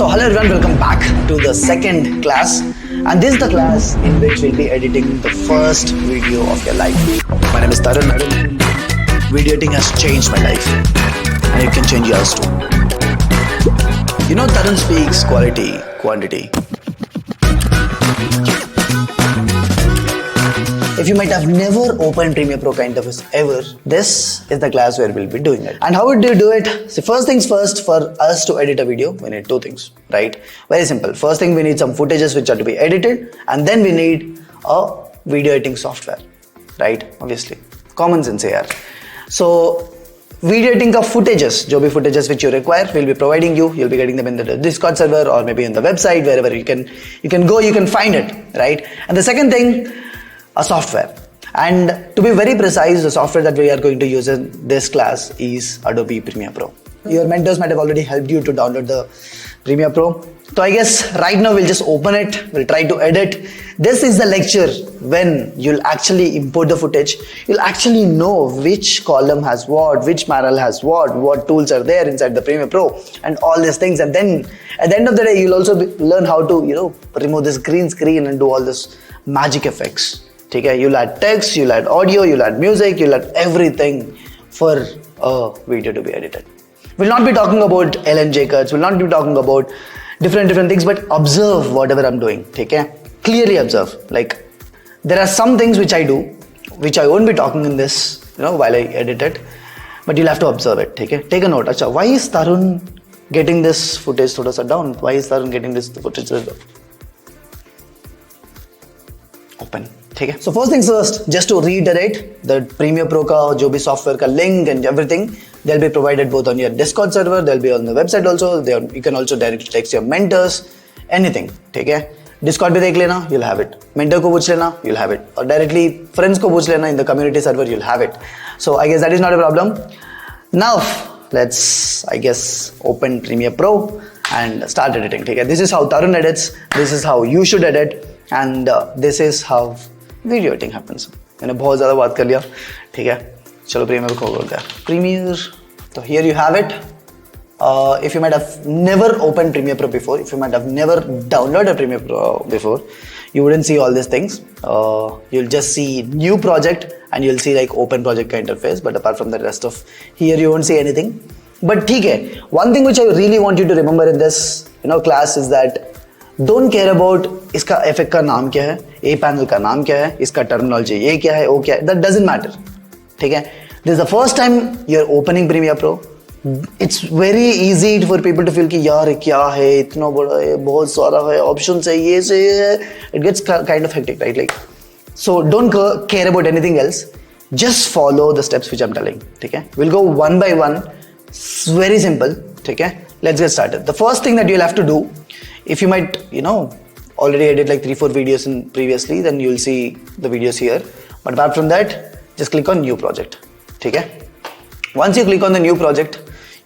So hello everyone, welcome back to the second class, and this is the class in which we'll be editing the first video of your life. My name is Tarun. Video editing has changed my life, and it can change yours too. You know, Tarun speaks quality, quantity. If you might have never opened Premiere Pro kind of ever, this is the class where we'll be doing it. And how would you do it? See, first things first, for us to edit a video, we need two things, right? Very simple. First thing, we need some footages which are to be edited, and then we need a video editing software, right? Obviously, common sense here. So, video editing of footages, जो भी footages which you require, we'll be providing you. You'll be getting them in the Discord server or maybe in the website, wherever you can go, you can find it, right? And the second thing, a software. And to be very precise, the software that we are going to use in this class is Adobe Premiere Pro. Your mentors might have already helped you to download the Premiere Pro. So I guess right now we'll just open it, we'll try to edit. This is the lecture when you'll actually import the footage. You'll actually know which column has what, which panel has what tools are there inside the Premiere Pro, and all these things. And then at the end of the day, you'll also learn how to, remove this green screen and do all this magic effects. Okay, you'll add text, you'll add audio, you'll add music, you'll add everything for a video to be edited. We'll not be talking about LNJ cuts, we'll not be talking about different things, but observe whatever I'm doing. Okay, clearly observe. Like, there are some things which I do, which I won't be talking in this, while I edit it, but you'll have to observe it. Okay, take a note. Achha, why is Tarun getting this footage thoda sa down? Why is Tarun getting this footage open? So first things first, just to reiterate, the Premiere Pro ka jo bhi software ka link and everything, they'll be provided both on your Discord server, they'll be on the website also. You can also directly text your mentors, anything. Discord bhi dekh lena, you'll have it. Mentor ko puch lena, you'll have it. Or directly friends ko puch lena in the community server, you'll have it. So I guess that is not a problem. Now let's, open Premiere Pro and start editing. This is how Tarun edits, this is how you should edit, and this is how video editing happens. मैंने बहुत ज़्यादा बात कर लिया, ठीक है. चलो premiere को खोलते हैं. प्रीमियर, तो here you have it. If you might have never opened Premiere Pro before, if you might have never downloaded Premiere Pro before, you wouldn't see all these things. You'll just see new project and you'll see like open project का interface, but apart from the rest of here you won't see anything. But ठीक है, one thing which I really want you to remember in this class is that don't care about इसका effect का नाम क्या है, A panel का नाम क्या है, इसका terminology ये क्या है, वो क्या है, that doesn't matter. ठीक है. This is the first time you're opening Premiere Pro. It's very easy for people to feel कि यार क्या है, इतना बड़ा है, बहुत सारा है, options है, ये से है. It gets kind of hectic, right? Like, so don't care about anything else. Just follow the steps which I'm telling. ठीक है. We'll go one by one. It's very simple. ठीक है. Let's get started. The first thing that you'll have to do, if you might, already edit like 3-4 videos previously, then you'll see the videos here. But apart from that, just click on new project. Okay? Once you click on the new project,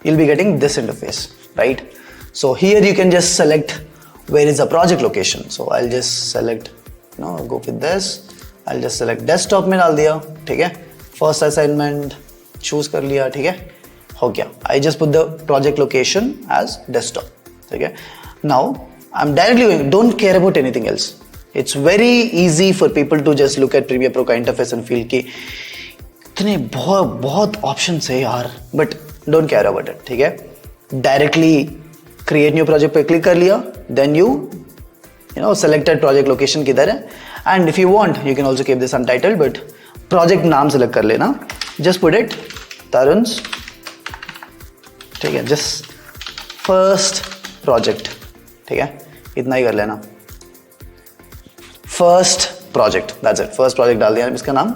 you'll be getting this interface, right? So here you can just select where is the project location. So I'll just select, go with this. I'll just select desktop में डाल दिया, ठीक है? First assignment choose कर लिया, ठीक है? हो गया. I just put the project location as desktop. Okay? Now I'm directly going, don't care about anything else. It's very easy for people to just look at Premiere Pro का interface and feel कि इतने बहुत options है यार, but don't care about it. ठीक है? Directly create new project पे click कर लिया, then you selected project location किधर है, and if you want you can also keep this untitled, but project नाम select कर लेना. Just put it Tarun's, ठीक है, just first project, ठीक है, इतना ही कर लेना. First project, that's it. First project डाल दिया, इसका नाम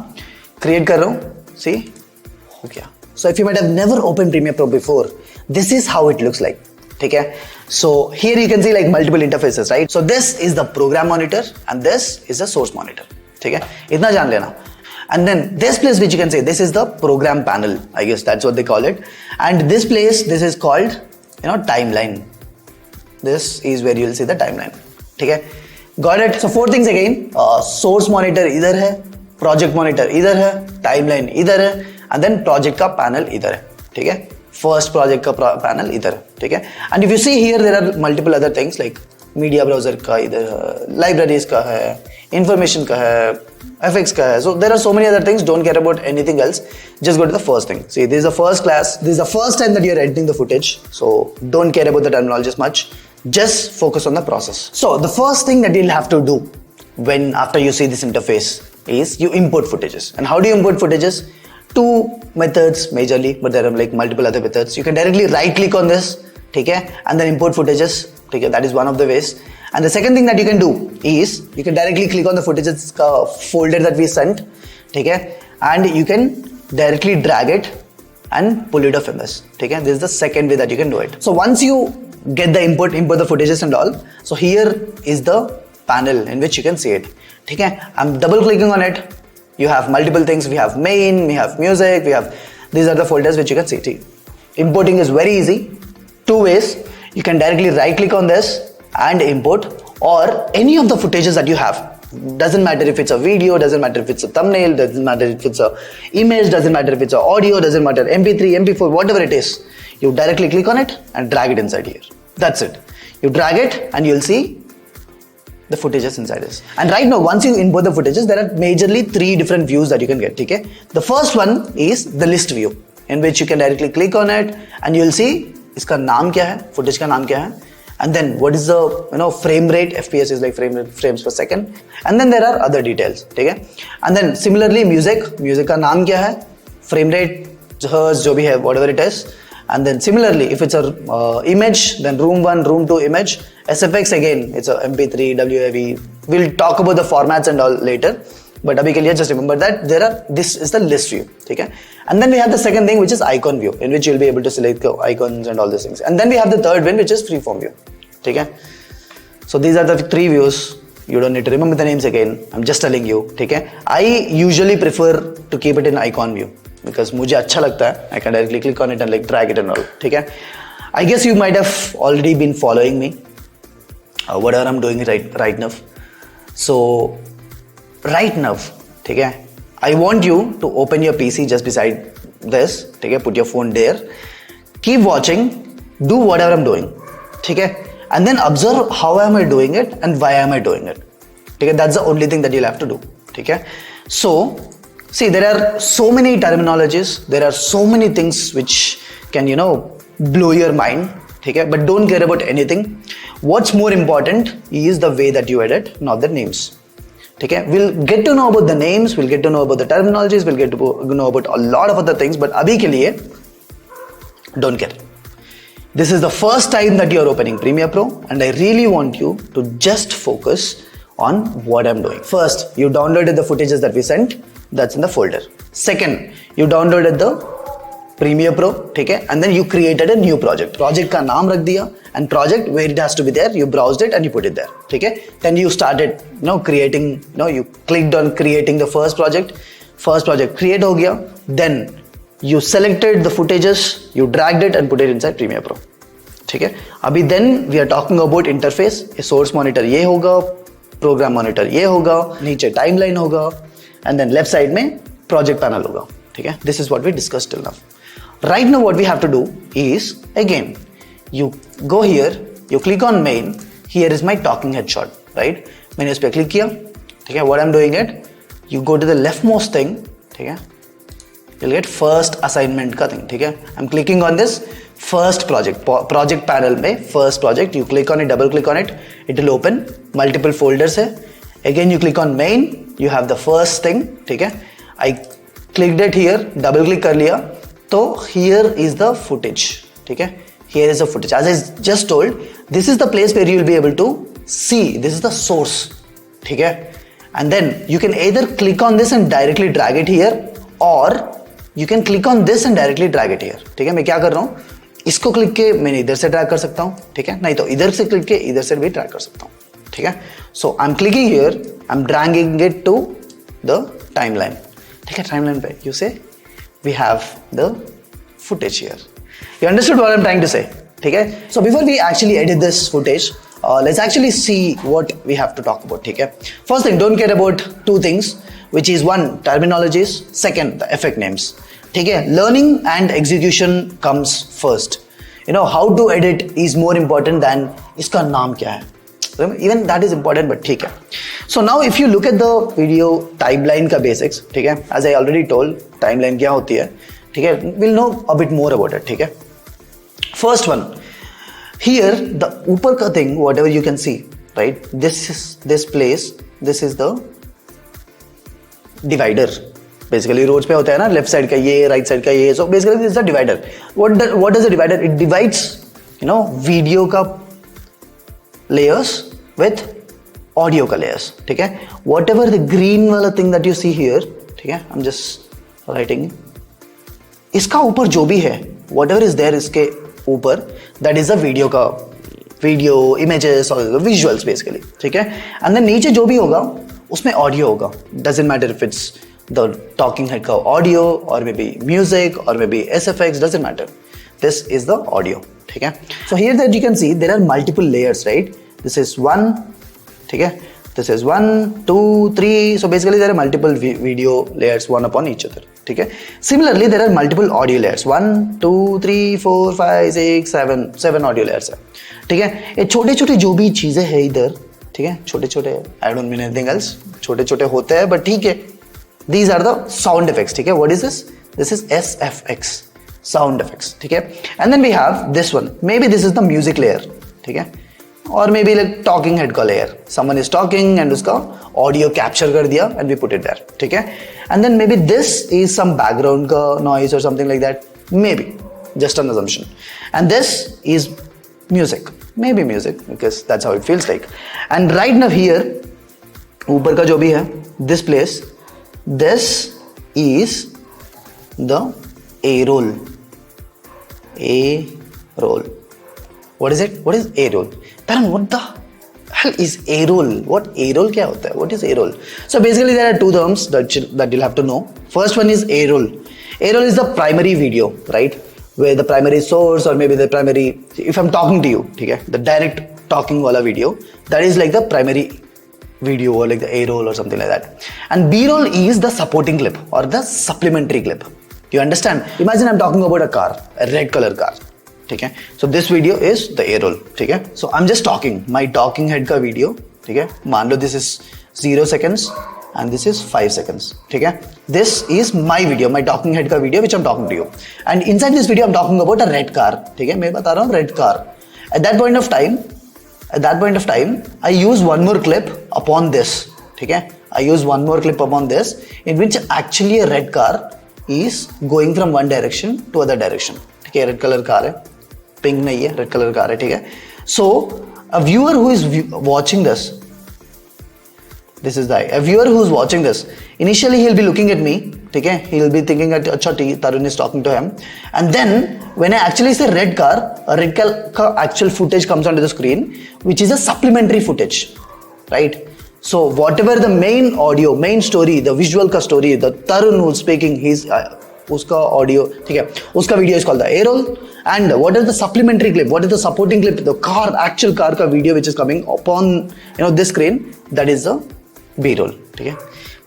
क्रिएट कर रहा हूँ. सी हो गया. So if you might have never open premiere pro before, this is how it looks like. ठीक है. So here you can see like multiple interfaces, right? So this is the program monitor and this is the source monitor. ठीक है, इतना जान लेना. And then this place which you can say, this is the program panel, I guess that's what they call it. And this place, this is called timeline. This is where you will see the timeline. ठीक है. Got it? So 4 things again. Source monitor इधर है, project monitor इधर है, timeline इधर है, and then project का panel इधर है. ठीक है. फर्स्ट प्रोजेक्ट का पैनल इधर है, ठीक है. And if you see here there are multiple other things like media browser का इधर, लाइब्रेरीज का है, इंफॉर्मेशन का है, FX का है. So there are so many other things. Don't care about anything else. Just go to the first thing. See, this is the first class. This is the first time that you're editing the footage. So don't care about the terminologies much. Just focus on the process. So the first thing that you'll have to do when after you see this interface is you import footages. And how do you import footages? Two methods majorly, but there are like multiple other methods. You can directly right click on this, okay, and then import footages. Okay, that is one of the ways. And the second thing that you can do is you can directly click on the footages folder that we sent, okay, and you can directly drag it and pull it off MS. Okay, this is the second way that you can do it. So once you get the import the footages and all, so here is the panel in which you can see it. Okay, I'm double clicking on it. You have multiple things. We have main, we have music, we have, these are the folders which you can see. Importing is very easy. Two ways. You can directly right click on this and import, or any of the footages that you have. Doesn't matter if it's a video, doesn't matter if it's a thumbnail, doesn't matter if it's a image, doesn't matter if it's a audio, doesn't matter MP3, MP4, whatever it is. You directly click on it and drag it inside here. That's it. You drag it and you'll see the footages inside this. And right now, once you import the footages, there are majorly 3 different views that you can get. Okay? The first one is the list view, in which you can directly click on it and you'll see इसका नाम क्या है, footage का नाम क्या है, and then what is the frame rate. FPS is like frames per second, and then there are other details. ठीक है? And then similarly music का नाम क्या है, frame rate, hertz जो भी है, whatever it is. And then similarly if it's a image, then room 1, room 2 image. SFX again, it's a MP3, WAV. We'll talk about the formats and all later, but abhi ke liye just remember that this is the list view. ठीक है? And then we have the second thing, which is icon view, in which you'll be able to select icons and all these things. And then we have the third one, which is freeform view. ठीक है? So these are the 3 views. You don't need to remember the names again. I'm just telling you. ठीक है? I usually prefer to keep it in icon view because मुझे अच्छा लगता है. I can directly click on it and like drag it and all. ठीक है? I guess you might have already been following me. Whatever I'm doing right now. So right now, ठीक है? I want you to open your PC just beside this. ठीक है? Put your phone there. Keep watching. Do whatever I'm doing. ठीक है? And then observe how am I doing it and why am I doing it. ठीक है? That's the only thing that you'll have to do. ठीक है? So see, there are so many terminologies. There are so many things which can blow your mind. ठीक है? But don't care about anything. What's more important is the way that you edit, not the names. ठीक है? We'll get to know about the names, we'll get to know about the terminologies, we'll get to know about a lot of other things, but अभी के लिए don't care. This is the first time that you are opening Premiere Pro, and I really want you to just focus on what I'm doing. First, you downloaded the footages that we sent. That's in the folder. Second, you downloaded the Premiere Pro, ठीक है? And then you created a new project. Project का नाम रख दिया, and project where it has to be there, you browsed it and you put it there. ठीक है? Then you started, creating. You clicked on creating the first project. First project create हो गया. Then you selected the footages, you dragged it and put it inside Premiere Pro. ठीक है? अभी then we are talking about interface. Source monitor ये होगा, program monitor ये होगा, नीचे timeline होगा, and then left side में project panel होगा. ठीक है? This is what we discussed till now. Right now what we have to do is, again, you go here, you click on main. Here is my talking head shot, right? मैंने इस पे click किया. ठीक है? What I'm doing it, you go to the leftmost thing. ठीक है? You'll get first assignment का thing. ठीक है? I'm clicking on this first project panel में first project. You click on it, double click on it. It will open multiple folders है. Again you click on main. You have the first thing. ठीक है? I clicked it here, double click कर लिया. तो here is the footage. ठीक है? Here is the footage. As I just told, this is the place where you will be able to see. This is the source. ठीक है? And then you can either click on this and directly drag it here, or you can click on this and directly drag it here. ठीक है? मैं क्या कर रहा हूँ? इसको क्लिक के मैंने इधर से ड्रैग कर सकता हूँ. ठीक है? नहीं तो इधर से क्लिक के इधर से भी ड्रैग कर सकता हूँ. ठीक है? So I'm clicking here. I'm dragging it to the timeline. ठीक है? Timeline पे you say we have the footage here. You understood what I'm trying to say? ठीक है? So before we actually edit this footage, let's actually see what we have to talk about. ठीक है? First thing, don't care about 2 things, which is 1, terminologies, second, the effect names. ठीक है. Learning and execution comes first. You know, how to edit is more important than इसका नाम क्या है. Even that is important, but ठीक है. So now if you look at the video timeline का basics, ठीक है, as I already told, timeline क्या होती है, ठीक है, we'll know a bit more about it, ठीक है. First one, here the ऊपर का thing, whatever you can see, right, this place, this is the divider. Basically रोज पे होता है ना, लेफ्ट साइड का ये, राइट साइड का ये. सो basically this is the divider. What does the divider? It divides, you know, video का लेयर्स विथ ऑडियो का लेयर्स. ठीक है. वॉट एवर द ग्रीन वाला thing that you see here, ठीक है, आई एम जस्ट राइटिंग, इसका ऊपर जो भी है, वॉट एवर इज देयर इसके ऊपर, that is the video images और विजुअल्स बेसिकली. ठीक है. एंड देन नीचे जो भी होगा उसमें ऑडियो होगा. Doesn't matter if it's the talking head का audio or maybe music or maybe SFX, doesn't matter. This is the audio. ठीक है. So here that you can see there are multiple layers, right? This is one. ठीक है. This is 1, 2, 3. So basically there are multiple video layers one upon each other. ठीक है. Similarly there are multiple audio layers. 1, 2, 3, 4, 5, 6, 7 audio layers है. ठीक है. ये छोटे छोटे जो भी चीजें हैं इधर, ठीक है, छोटे छोटे, I don't mean anything else, छोटे छोटे होते हैं, but ठीक है. These are the sound effects. ठीक है. What is this? This is SFX, sound effects. ठीक है. And then we have this one. Maybe this is the music layer. ठीक है. Or maybe like talking head का layer. Someone is talking and उसका audio capture कर दिया and we put it there. ठीक है. And then maybe this is some background का noise or something like that. Maybe. Just an assumption. And this is music. Maybe music because that's how it feels like. And right now here, ऊपर का जो भी है, this place, this is the A-roll. A-roll. What is it? What is A-roll? Taran, what the hell is A-roll? What A-roll क्या होता है? What is A-roll? So basically there are two terms that you'll have to know. First one is A-roll. A-roll is the primary video, right? Where the primary source or maybe the primary, if I'm talking to you, ठीक है, the direct talking वाला video, that is like the primary video or like the A-roll or something like that. And B-roll is the supporting clip or the supplementary clip. You understand? Imagine I'm talking about a car, a red color car. ठीक है. So this video is the A-roll. ठीक है. So I'm just talking. My talking head का video. ठीक है. मान लो this is 0 seconds and this is 5 seconds. ठीक है. This is my video, my talking head का video which I'm talking to you. And inside this video I'm talking about a red car. ठीक है. मैं बता रहा हूँ red car. At that point of time, I use one more clip upon this. ठीक है. I use one more clip upon this in which actually a red car is going from one direction to other direction. ठीक है. Red color car है, pink नहीं है, red color car है. ठीक है. So a viewer who is watching this, a viewer who is watching this, initially he'll be looking at me. ठीक है. He'll be thinking that अच्छा Tarun is talking to him, and then when I actually say red car, a red car का actual footage comes onto the screen, which is a supplementary footage, right? So whatever the main audio, main story, the visual का story, the Tarun who's speaking, he's उसका audio, ठीक है, उसका video is called the A-roll. And what is the supplementary clip? What is the supporting clip? The car, actual car का video which is coming upon, you know, this screen, that is the B-roll. ठीक है.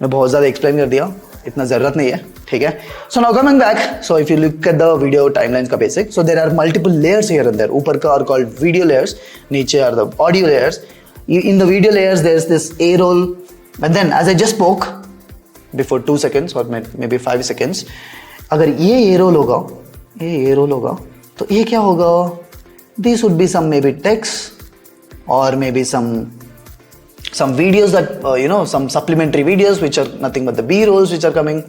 मैं बहुत ज़्यादा explain कर दिया, इतना ज़रूरत नहीं है. ठीक है. So now coming back, so if you look at the video timelines का basic, so there are multiple layers here and there. ऊपर का are called video layers, नीचे are the audio layers. In the video layers there's this A-roll, and then as I just spoke before 2 seconds or maybe 5 seconds, अगर ये A-roll होगा, तो ये क्या होगा? This would be some maybe text or maybe some videos that some supplementary videos which are nothing but the B-rolls which are coming,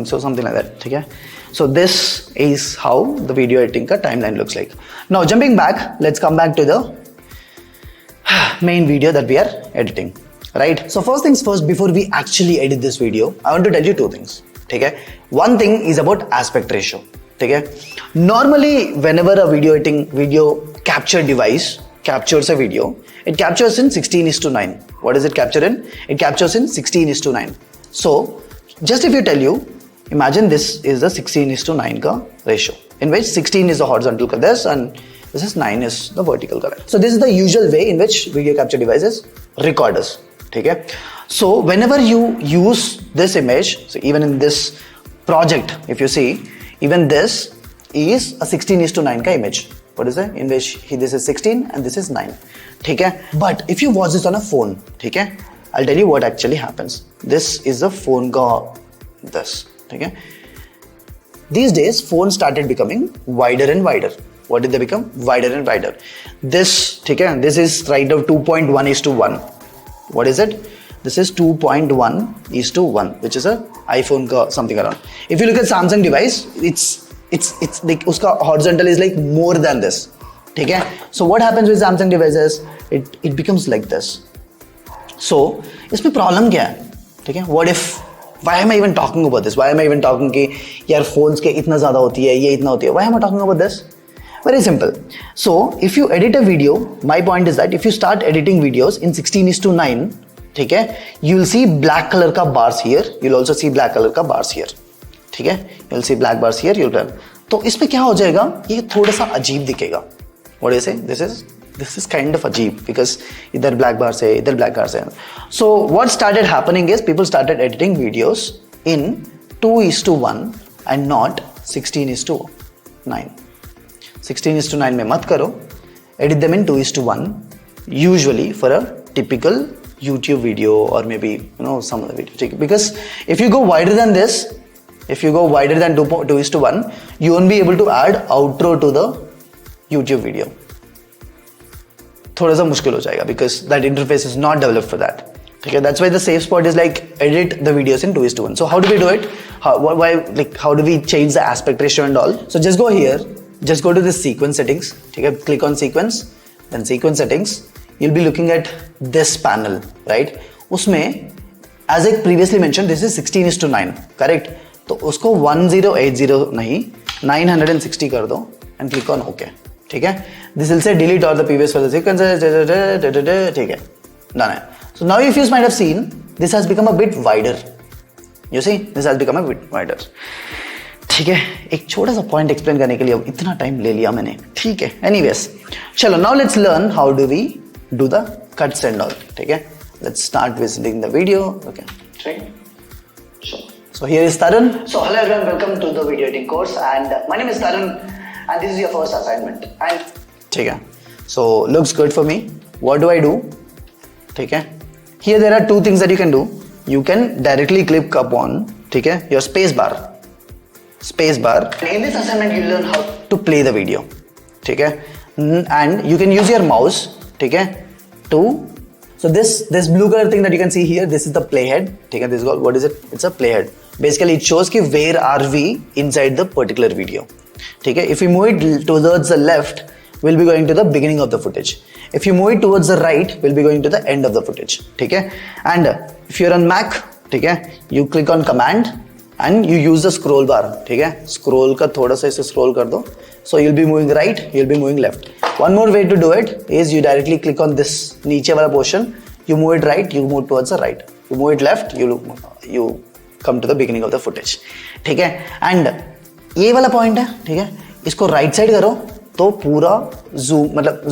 so something like that. ठीक है. So this is how the video editing का timeline looks like. Now jumping back, let's come back to the main video that we are editing, right? So first things first, before we actually edit this video, I want to tell you two things. ठीक है. One thing is about aspect ratio. ठीक है. Normally whenever a video capture device captures a video, it captures in 16:9. What does it capture in? It captures in 16:9. So just if you tell you, imagine this is the 16:9 का ratio, in which 16 is the horizontal color and this is 9 is the vertical color. So this is the usual way in which video capture devices record us. ठीक है. So whenever you use this image, so even in this project, if you see, even this is a 16:9 का image. What is it? In which this is 16 and this is 9. ठीक है? But if you watch this on a phone, ठीक है? I'll tell you what actually happens. This is the phone का this. ठीक है? These days, phones started becoming wider and wider. What did they become? Wider and wider. This, ठीक है? This is right of 2.1:1. What is it? This is 2.1:1, which is a iPhone का something around. If you look at Samsung device, it's like उसका horizontal is like more than this. ठीक है? So what happens with Samsung devices? It becomes like this. So इसमें problem क्या है? ठीक है? What if? Why am I even talking about this? Why am I even talking कि यार phones के इतना ज़्यादा होती है, ये इतना होती है? Why am I talking about this? Very simple. So if you edit a video, my point is that if you start editing videos in 16:9, ठीक है, you will see black color का bars here, you'll also see black color का bars here. ठीक है, you'll see black bars here, you'll run. तो इसमें क्या हो जाएगा? ये थोड़ा सा अजीब दिखेगा. What do you say? This is kind of अजीब because इधर black bars है, इधर black bars है. So what started happening is people started editing videos in 2:1 and not 16:9. 16:9 में मत करो. Edit them in 2:1 usually for a typical YouTube video or maybe some other video. Because if you go wider than this, if you go wider than 2:1, you won't be able to add outro to the YouTube video. थोड़ा सा मुश्किल हो जाएगा because that interface is not developed for that. Okay, that's why the safe spot is like edit the videos in 2:1. So how do we do it? How do we change the aspect ratio and all? So just go here, just go to this sequence settings. Okay, click on sequence, then sequence settings. You'll be looking at this panel, right? उसमें as I previously mentioned, this is 16:9, correct? तो उसको 1080 नहीं 960 कर दो and click on OK. ठीक है? This will say delete all the previous further sequences. ठीक है? Done है. So now if you might have seen, this has become a bit wider. You see, this has become a bit wider. ठीक है, एक छोटा सा point explain करने के लिए अब इतना टाइम ले लिया मैंने. ठीक है, एनीवेज चलो now let's learn how do we do the cuts and all. ठीक है, let's start visiting the video. Okay, so here is Tarun. So hello everyone, welcome to the video editing course and my name is Tarun and this is your first assignment. And ठीक है, so looks good for me. What do I do? ठीक है, here there are two things that you can do. You can directly click upon, ठीक है, your space bar. In this assignment you learn how to play the video. ठीक है, and you can use your mouse. ठीक है, to so this blue color thing that you can see here, this is the playhead. ठीक है, this is called, what is it? It's a playhead. Basically it shows कि where are we inside the particular video. ठीक है, if we move it towards the left, we'll be going to the beginning of the footage. If you move it towards the right, we'll be going to the end of the footage. ठीक है, and if you're on Mac, ठीक है, you click on command and you use the scroll bar. ठीक है, scroll का थोड़ा सा इसे scroll कर दो. So you'll be moving right, you'll be moving left. One more way to do it is you directly click on this नीचे वाला portion. You move it right, you move towards the right. You move it left, you come to the beginning of the footage. ठीक है, and ये वाला point है. ठीक है, इसको right side करो तो पूरा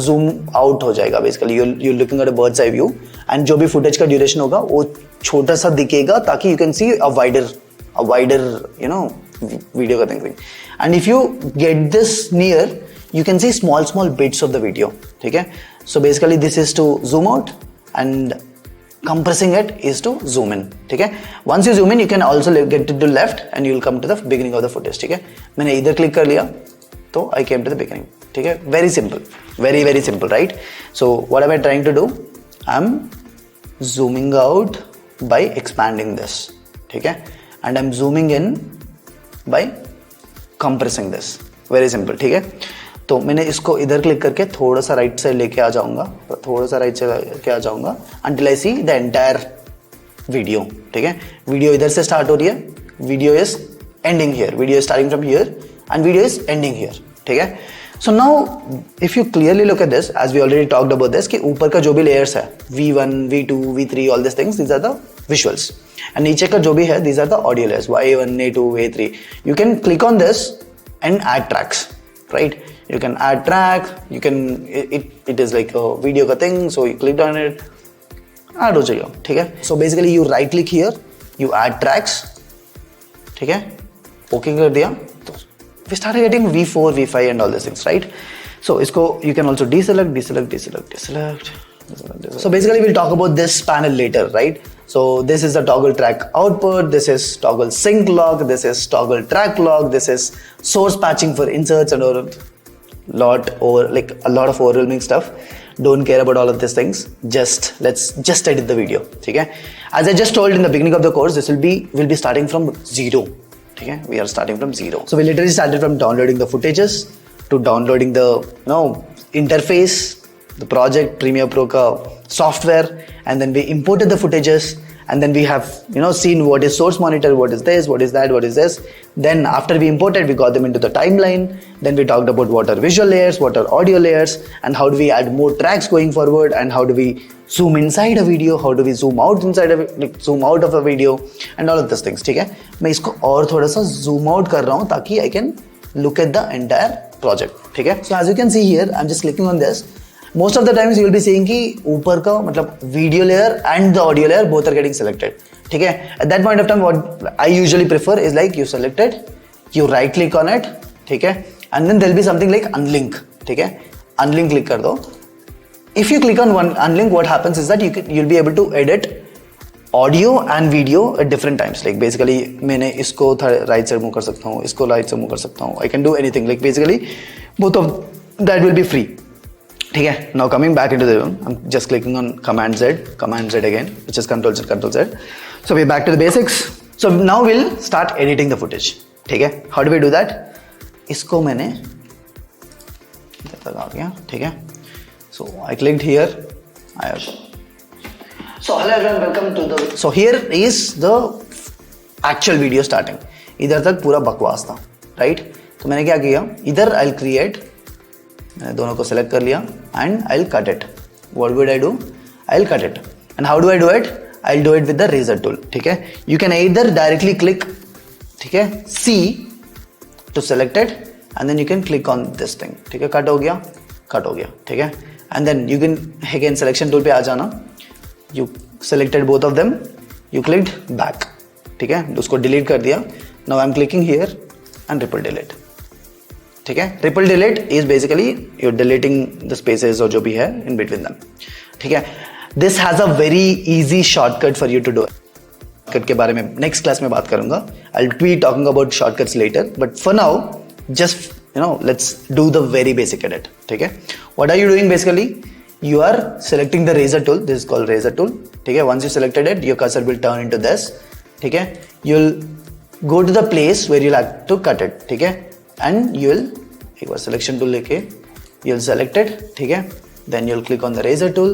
zoom out हो जाएगा. Basically you're looking at a bird's eye view and जो भी footage का duration होगा वो छोटा सा दिखेगा ताकि you can see a wider video का thing. And if you get this near, you can see small bits of the video. ठीक है, so basically this is to zoom out and compressing it is to zoom in. ठीक है, once you zoom in you can also get to the left and you will come to the beginning of the footage. ठीक है, मैंने इधर click कर लिया तो I came to the beginning. ठीक है, very simple, very simple, right? So what am I trying to do? I'm zooming out by expanding this. ठीक है, and I'm zooming in by compressing this. Very simple. ठीक है, तो मैंने इसको इधर क्लिक करके थोड़ा सा राइट साइड लेके आ जाऊंगा, until I see the entire video. ठीक है, वीडियो इधर से स्टार्ट हो रही है, video is ending here, video is starting from here and video is ending here. ठीक है, so now if you clearly look at this, as we already talked about this, कि ऊपर का जो भी layers है V1, V2, V3, all these things, these are the visuals. And नीचे का जो भी है, these are the audio layers, A1, A2, A3. You can click on this and add tracks, right? You can add track, you can, it is like a video का thing, so you click on it, add हो जाएगा. ठीक है, so basically you right click here, you add tracks. ठीक है, okay कर दिया तो we started getting V4, V5 and all these things, right? So इसको you can also deselect. So basically we'll talk about this panel later, right? So this is the toggle track output, this is toggle sync log, this is toggle track log, this is source patching for inserts and a lot of overwhelming stuff. Don't care about all of these things. Let's just edit the video. Okay? As I just told in the beginning of the course, we'll be starting from zero. Okay? We are starting from zero. So we literally started from downloading the footages to downloading the interface, the project, Premiere Pro ka software, and then we imported the footages, and then we have seen what is source monitor, what is this, what is that, what is this. Then after we imported, we got them into the timeline. Then we talked about what are visual layers, what are audio layers, and how do we add more tracks going forward, and how do we zoom inside a video, how do we zoom out zoom out of a video, and all of these things. ठीक है, मैं इसको और थोड़ा सा zoom out कर रहा हूँ ताकि I can look at the entire project. ठीक है, so as you can see here, I'm just clicking on this. Most of the times you will be seeing कि ऊपर का मतलब video layer and the audio layer both are getting selected. ठीक है, at that point of time what I usually prefer is like you select it, you right click on it, ठीक है, and then there will be something like unlink. ठीक है, unlink click कर दो. If you click on one unlink, what happens is that you'll be able to edit audio and video at different times. Like basically मैंने इसको right side move कर सकता हूँ, इसको right side move कर सकता हूँ. I can do anything. Like basically both of that will be free. ठीक है, now coming back into the room, I'm just clicking on Command Z again, which is Control Z. So we're back to the basics. So now we'll start editing the footage. ठीक है, how do we do that? इसको मैंने तक आ गया. ठीक है, so I clicked here. So hello everyone, welcome to the. So here is the actual video starting. इधर तक पूरा बकवास था, right? तो मैंने क्या किया, इधर I'll create. मैंने दोनों को select कर लिया and I'll cut it. What would I do? I'll cut it. And how do I do it? I'll do it with the razor tool. ठीक है, you can either directly click, ठीक है, C to select it, and then you can click on this thing. ठीक है, cut हो गया. ठीक है, and then you can again selection tool पे आ जाना. You selected both of them, you clicked back. ठीक है, उसको delete कर दिया. Now I'm clicking here and ripple delete. ठीक है, ripple delete is basically you're deleting the spaces और जो भी है in between them. ठीक है, this has a very easy shortcut for you to do. Shortcut के बारे में next class में बात करूँगा. I'll be talking about shortcuts later, but for now just let's do the very basic edit. ठीक है, what are you doing basically? You are selecting the razor tool. This is called razor tool. ठीक है, once you selected it, your cursor will turn into this. ठीक है, you'll go to the place where you'll have to cut it. ठीक है, and you'll एक बार selection tool लेके you'll select it. ठीक है, then you'll click on the razor tool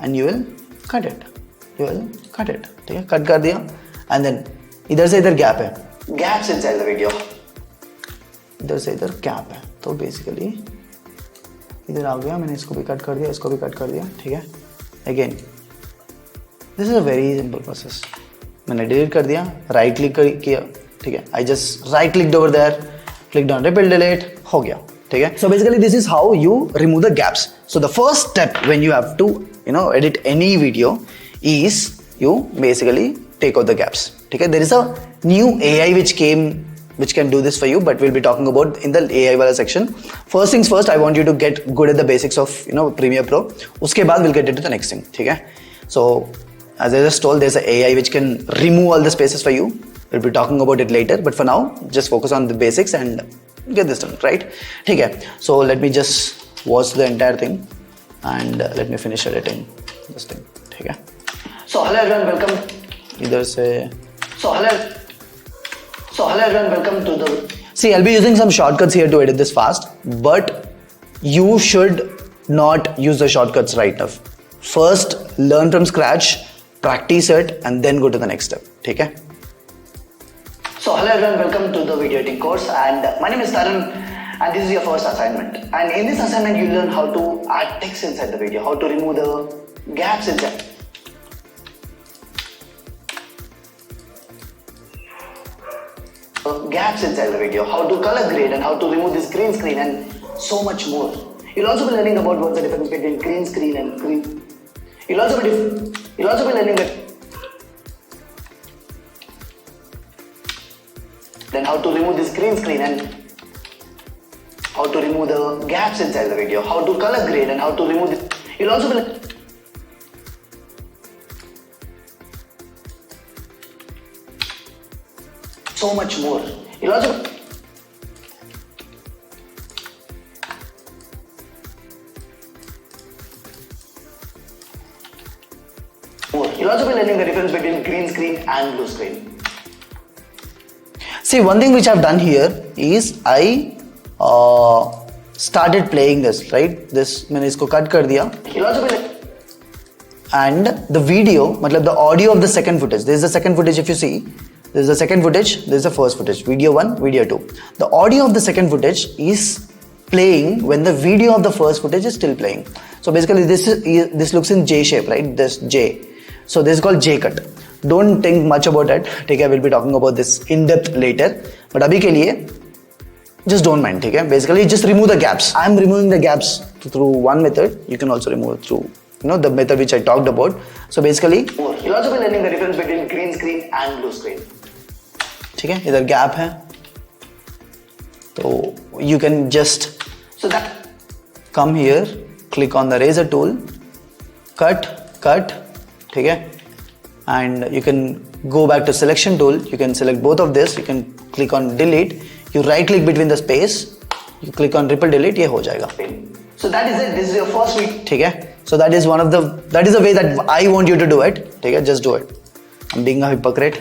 and you will cut it. ठीक है, cut कर दिया, and then इधर से इधर gap है, gaps inside the video. इधर से इधर gap है, तो basically इधर आ गया, मैंने इसको भी कट कर दिया, इसको भी कट कर दिया. ठीक है, again this is a very simple process. मैंने डिलीट कर दिया, राइट क्लिक किया. ठीक है, I just right clicked over there, clicked on ripple delete, हो गया. ठीक है, so basically this is how you remove the gaps. So the first step when you have to edit any video is you basically take out the gaps. ठीक है, there is a new AI which can do this for you, but we'll be talking about in the AI wala section. First things first, I want you to get good at the basics of Premiere Pro. उसके बाद we'll get into the next thing. ठीक है, so as I just told, there's a AI which can remove all the spaces for you. We'll be talking about it later, but for now just focus on the basics and get this done, right? ठीक है, so let me just watch the entire thing and let me finish editing this thing. ठीक है, so hello everyone, welcome इधर से. So hello everyone, welcome to the. See, I'll be using some shortcuts here to edit this fast, but you should not use the shortcuts right now. First, learn from scratch, practice it, and then go to the next step. ठीक है? So hello everyone, welcome to the video editing course, and my name is Tarun, and this is your first assignment. And in this assignment, you learn how to add text inside the video, how to remove the gaps inside. Gaps inside the video, how to color grade and how to remove this green screen and so much more. You'll also be learning about what's the difference between green screen and green. You'll also be learning that then how to remove this green screen and how to remove the gaps inside the video, how to color grade and how to remove this. You'll also be so much more. You'll also be learning the difference between green screen and blue screen. See, one thing which I've done here is I started playing this, right? This मैंने इसको cut कर दिया. You'll also be and the video, मतलब the audio of the second footage. This is the second footage. If you see, this is the second footage. This is the first footage. Video 1, video 2. The audio of the second footage is playing when the video of the first footage is still playing. So basically, this looks in J shape, right? This J. So this is called J cut. Don't think much about it. Okay, I will be talking about this in depth later. But अभी के लिए just don't mind. Okay, basically just remove the gaps. I'm removing the gaps through one method. You can also remove it through the method which I talked about. So basically, you'll also be learning the difference between green screen and blue screen. ठीक है, इधर gap है, तो you can just come here, click on the razor tool, cut, ठीक है, and you can go back to selection tool. You can select both of this. You can click on delete. You right click between the space. You click on triple delete. ये हो जाएगा. So that is it. This is your first week. ठीक है. So that is the way that I want you to do it. ठीक है. Just do it. I'm being a hypocrite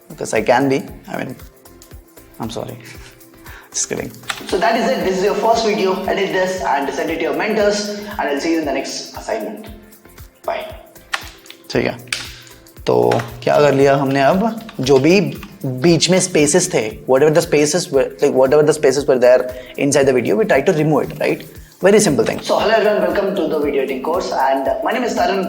because I can be. I mean, I'm sorry. Just kidding. So that is it. This is your first video. Edit this and send it to your mentors. And I'll see you in the next assignment. Bye. ठीक है. तो क्या कर लिया हमने अब जो भी बीच में spaces थे, whatever the spaces were there inside the video, we try to remove it, right? Very simple thing. So hello everyone, welcome to the video editing course, and my name is Tarun,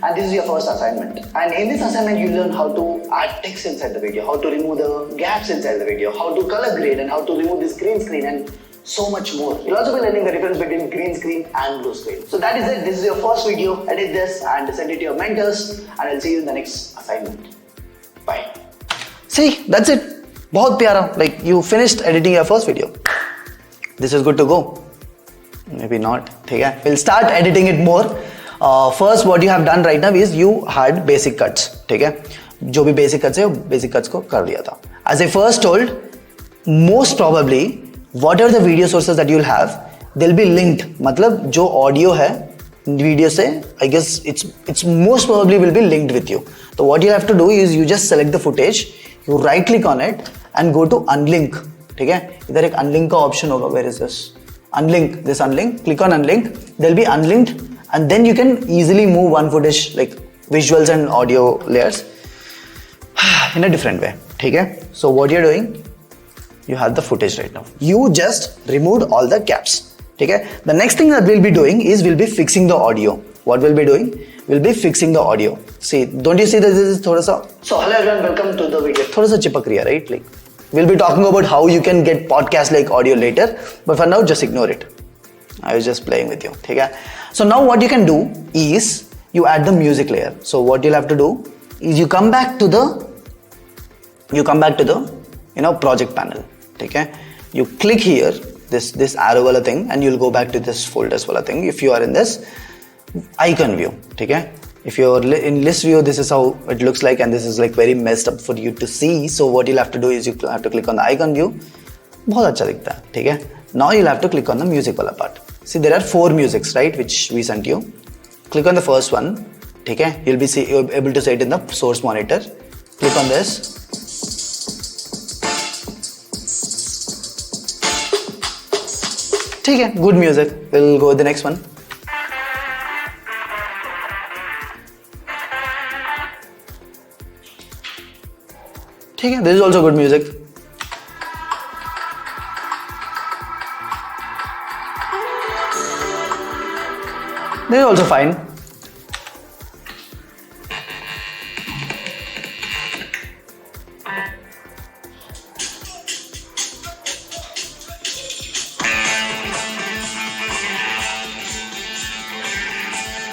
and this is your first assignment. And in this assignment, you learn how to add text inside the video, how to remove the gaps inside the video, how to color grade, and how to remove this green screen, and so much more. You'll also be learning the difference between green screen and blue screen. So that is it. This is your first video. Edit this and send it to your mentors, and I'll see you in the next assignment. Bye. See, that's it. बहुत प्यारा. Like you finished editing your first video. This is good to go. Maybe not. ठीक है. We'll start editing it more. First, what you have done right now is you had basic cuts. ठीक है. जो भी basic cuts है, basic cuts को कर लिया था. As I first told, most probably whatever the video sources that you'll have, they'll be linked. मतलब जो audio है video से, I guess it's most probably will be linked with you. So what you have to do is you just select the footage, you right click on it and go to unlink. ठीक है. इधर एक unlink का option होगा. Where is this? Unlink. This unlink. Click on unlink. They'll be unlinked, and then you can easily move one footage like visuals and audio layers in a different way. ठीक है. So what you're doing? You have the footage right now. You just removed all the gaps. Okay? The next thing that we'll be doing is we'll be fixing the audio. What we'll be doing? We'll be fixing the audio. See, don't you see that this is thoda sa? So hello everyone, welcome to the video. Thoda sa chipak riya, right? Like, we'll be talking about how you can get podcast like audio later, but for now just ignore it. I was just playing with you. Okay? So now what you can do is you add the music layer. So what you'll have to do is you come back to the project panel. Okay? You click here, this arrow wala thing, and you'll go back to this folders wala thing if you are in this icon view. Okay? If you're in list view, this is how it looks like, and this is like very messed up for you to see. So what you'll have to do is you have to click on the icon view. बहुत अच्छा दिखता है. ठीक है? Now you'll have to click on the music wala part. See, there are 4 musics, right, which we sent you. Click on the first one. ठीक है? You'll be able to see it in the source monitor. Click on this. ठीक है, good music. We'll go with the next one. ठीक है, this is also good music. This is also fine.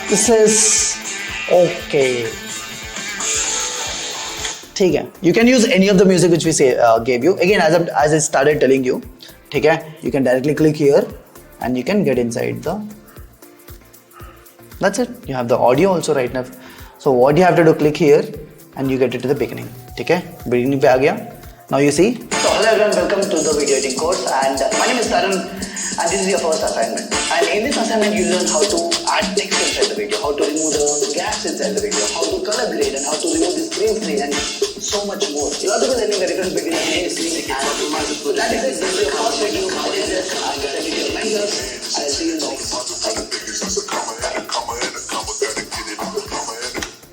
This is okay. ठीक है. You can use any of the music which we gave you. Again, as I started telling you, ठीक है, you can directly click here and you can get inside the. That's it. You have the audio also right now. So what you have to do, click here and you get it to the beginning. ठीक है, beginning पे आ गया. Now you see. So hello everyone, welcome to the video editing course, and my name is Tarun, and this is your first assignment. And in this assignment, you learn how to add text inside the video, how to remove the gaps inside the video, how to color grade, and how to remove the green screen, and so much more. You'll also be learning the difference between green screen and that is it. This is your first video. I did this, and send it to your mentors. I'll see you next time.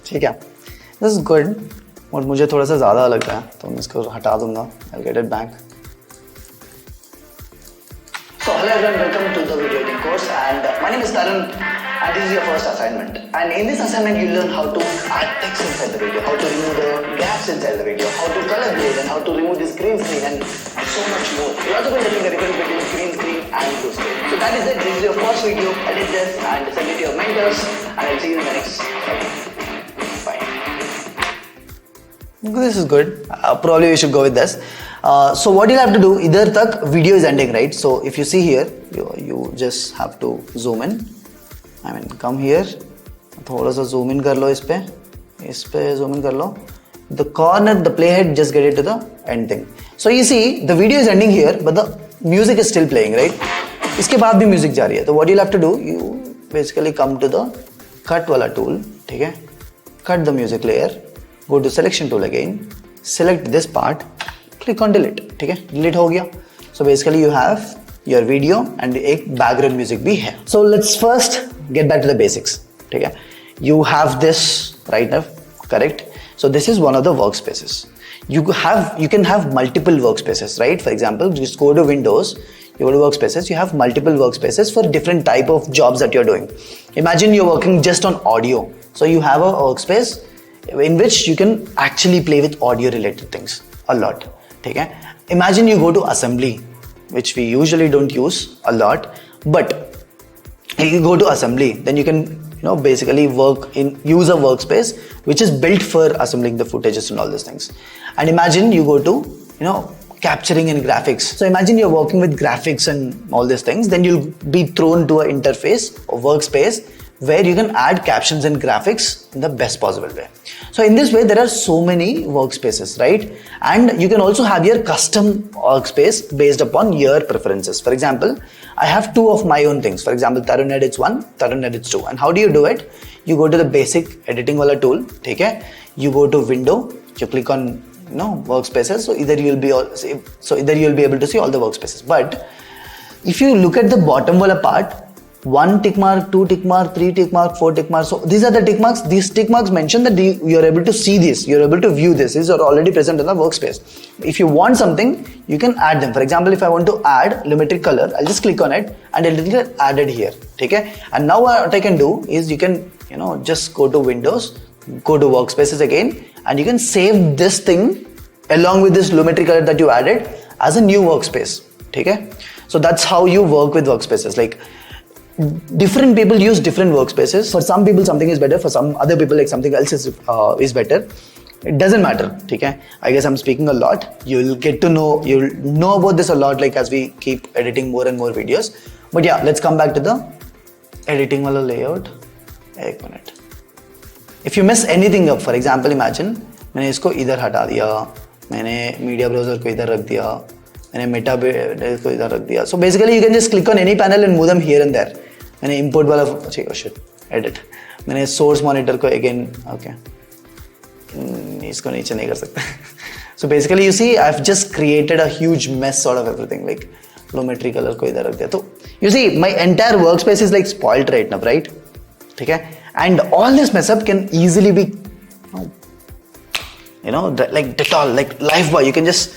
ठीक है, this is good. और मुझे थोड़ा सा ज़्यादा लग रहा है तो मैं इसको हटा दूंगा. I'll get it back. So hello everyone, welcome to the video editing course, and my name is Tarun, and this is your first assignment. And in this assignment, you learn how to add text inside the video, how to remove the gaps inside the video, how to color grade, and how to remove the green screen, and so much more. You're also going to learn the difference between green screen and blue screen. So that is it. This is your first video. Edit this and send it to your mentors, and I'll see you in the next video. This is good. Probably we should go with this. So what you'll have to do, इधर तक video is ending, right? So if you see here, you just have to zoom in. I mean, come here. थोड़ा सा zoom in कर लो इस पे zoom in कर लो. The corner, the playhead, just get it to the end thing. So you see, the video is ending here, but the music is still playing, right? इसके बाद भी music जा रही है. तो what you'll have to do, you basically come to the cut वाला tool, ठीक है? Cut the music layer. Go to selection tool again, select this part, click on delete. ठीक है, delete हो गया. So basically you have your video and एक background music भी है. So let's first get back to the basics. ठीक है, you have this right now, correct? So this is one of the workspaces. You can have multiple workspaces, right? For example, just go to Windows, you go to workspaces, you have multiple workspaces for different type of jobs that you're doing. Imagine you're working just on audio. So you have a workspace in which you can actually play with audio related things a lot. ठीक है? Imagine you go to assembly, which we usually don't use a lot, but if you go to assembly, then you can basically use a workspace which is built for assembling the footages and all these things. And imagine you go to capturing in graphics. So imagine you're working with graphics and all these things, then you'll be thrown to an interface or workspace where you can add captions and graphics in the best possible way. So in this way, there are so many workspaces, right? And you can also have your custom workspace based upon your preferences. For example, I have two of my own things. For example, Tarun Edits 1, Tarun Edits 2. And how do you do it? You go to the basic editing wala tool, okay? You go to window, you click on workspaces. So either you'll be able to see all the workspaces. But if you look at the bottom wala part, 1 tick mark, 2 tick mark, 3 tick mark, 4 tick mark. So these are the tick marks. These tick marks mention that you're able to see this, you're able to view this. These are already present in the workspace. If you want something, you can add them. For example, if I want to add Lumetri color, I'll just click on it and it'll get added here. Okay? And now what I can do is you can just go to Windows, go to workspaces again, and you can save this thing along with this Lumetri color that you added as a new workspace. Okay? So that's how you work with workspaces. Like, different people use different workspaces. For some people something is better, for some other people like something else is better. It doesn't matter. Okay? I guess I'm speaking a lot. You'll know about this a lot, like as we keep editing more and more videos. But yeah, let's come back to the editing wala layout. 1 minute. If you mess anything up, for example, imagine मैंने इसको इधर हटा दिया, मैंने media browser को इधर रख दिया, मैंने मेटा को इधर रख दिया. So basically you can just click on any panel and move them here and there. मैंने import वाला edit. मैंने source monitor को again, okay, इसको नीचे नहीं कर सकते. So basically you see I've just created a huge mess sort of everything, like Lumetri color को इधर रख दिया. So you see my entire workspace is like spoiled right now, right? ठीक है? And all this mess up can easily be like Dettol, like Lifebuoy. You can just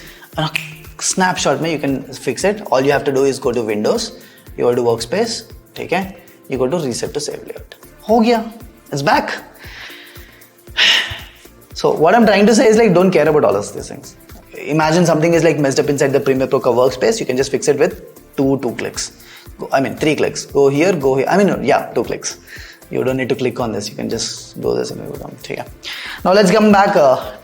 snapshot में you can fix it. All you have to do is go to Windows, you go to workspace, ठीक है? You go to reset to save layout. हो गया, it's back. So what I'm trying to say is like don't care about all of these things. Imagine something is like messed up inside the Premiere Pro workspace. You can just fix it with two clicks. 3 clicks. Go here, go here. 2 clicks. You don't need to click on this. You can just do this and it will come. Now let's come back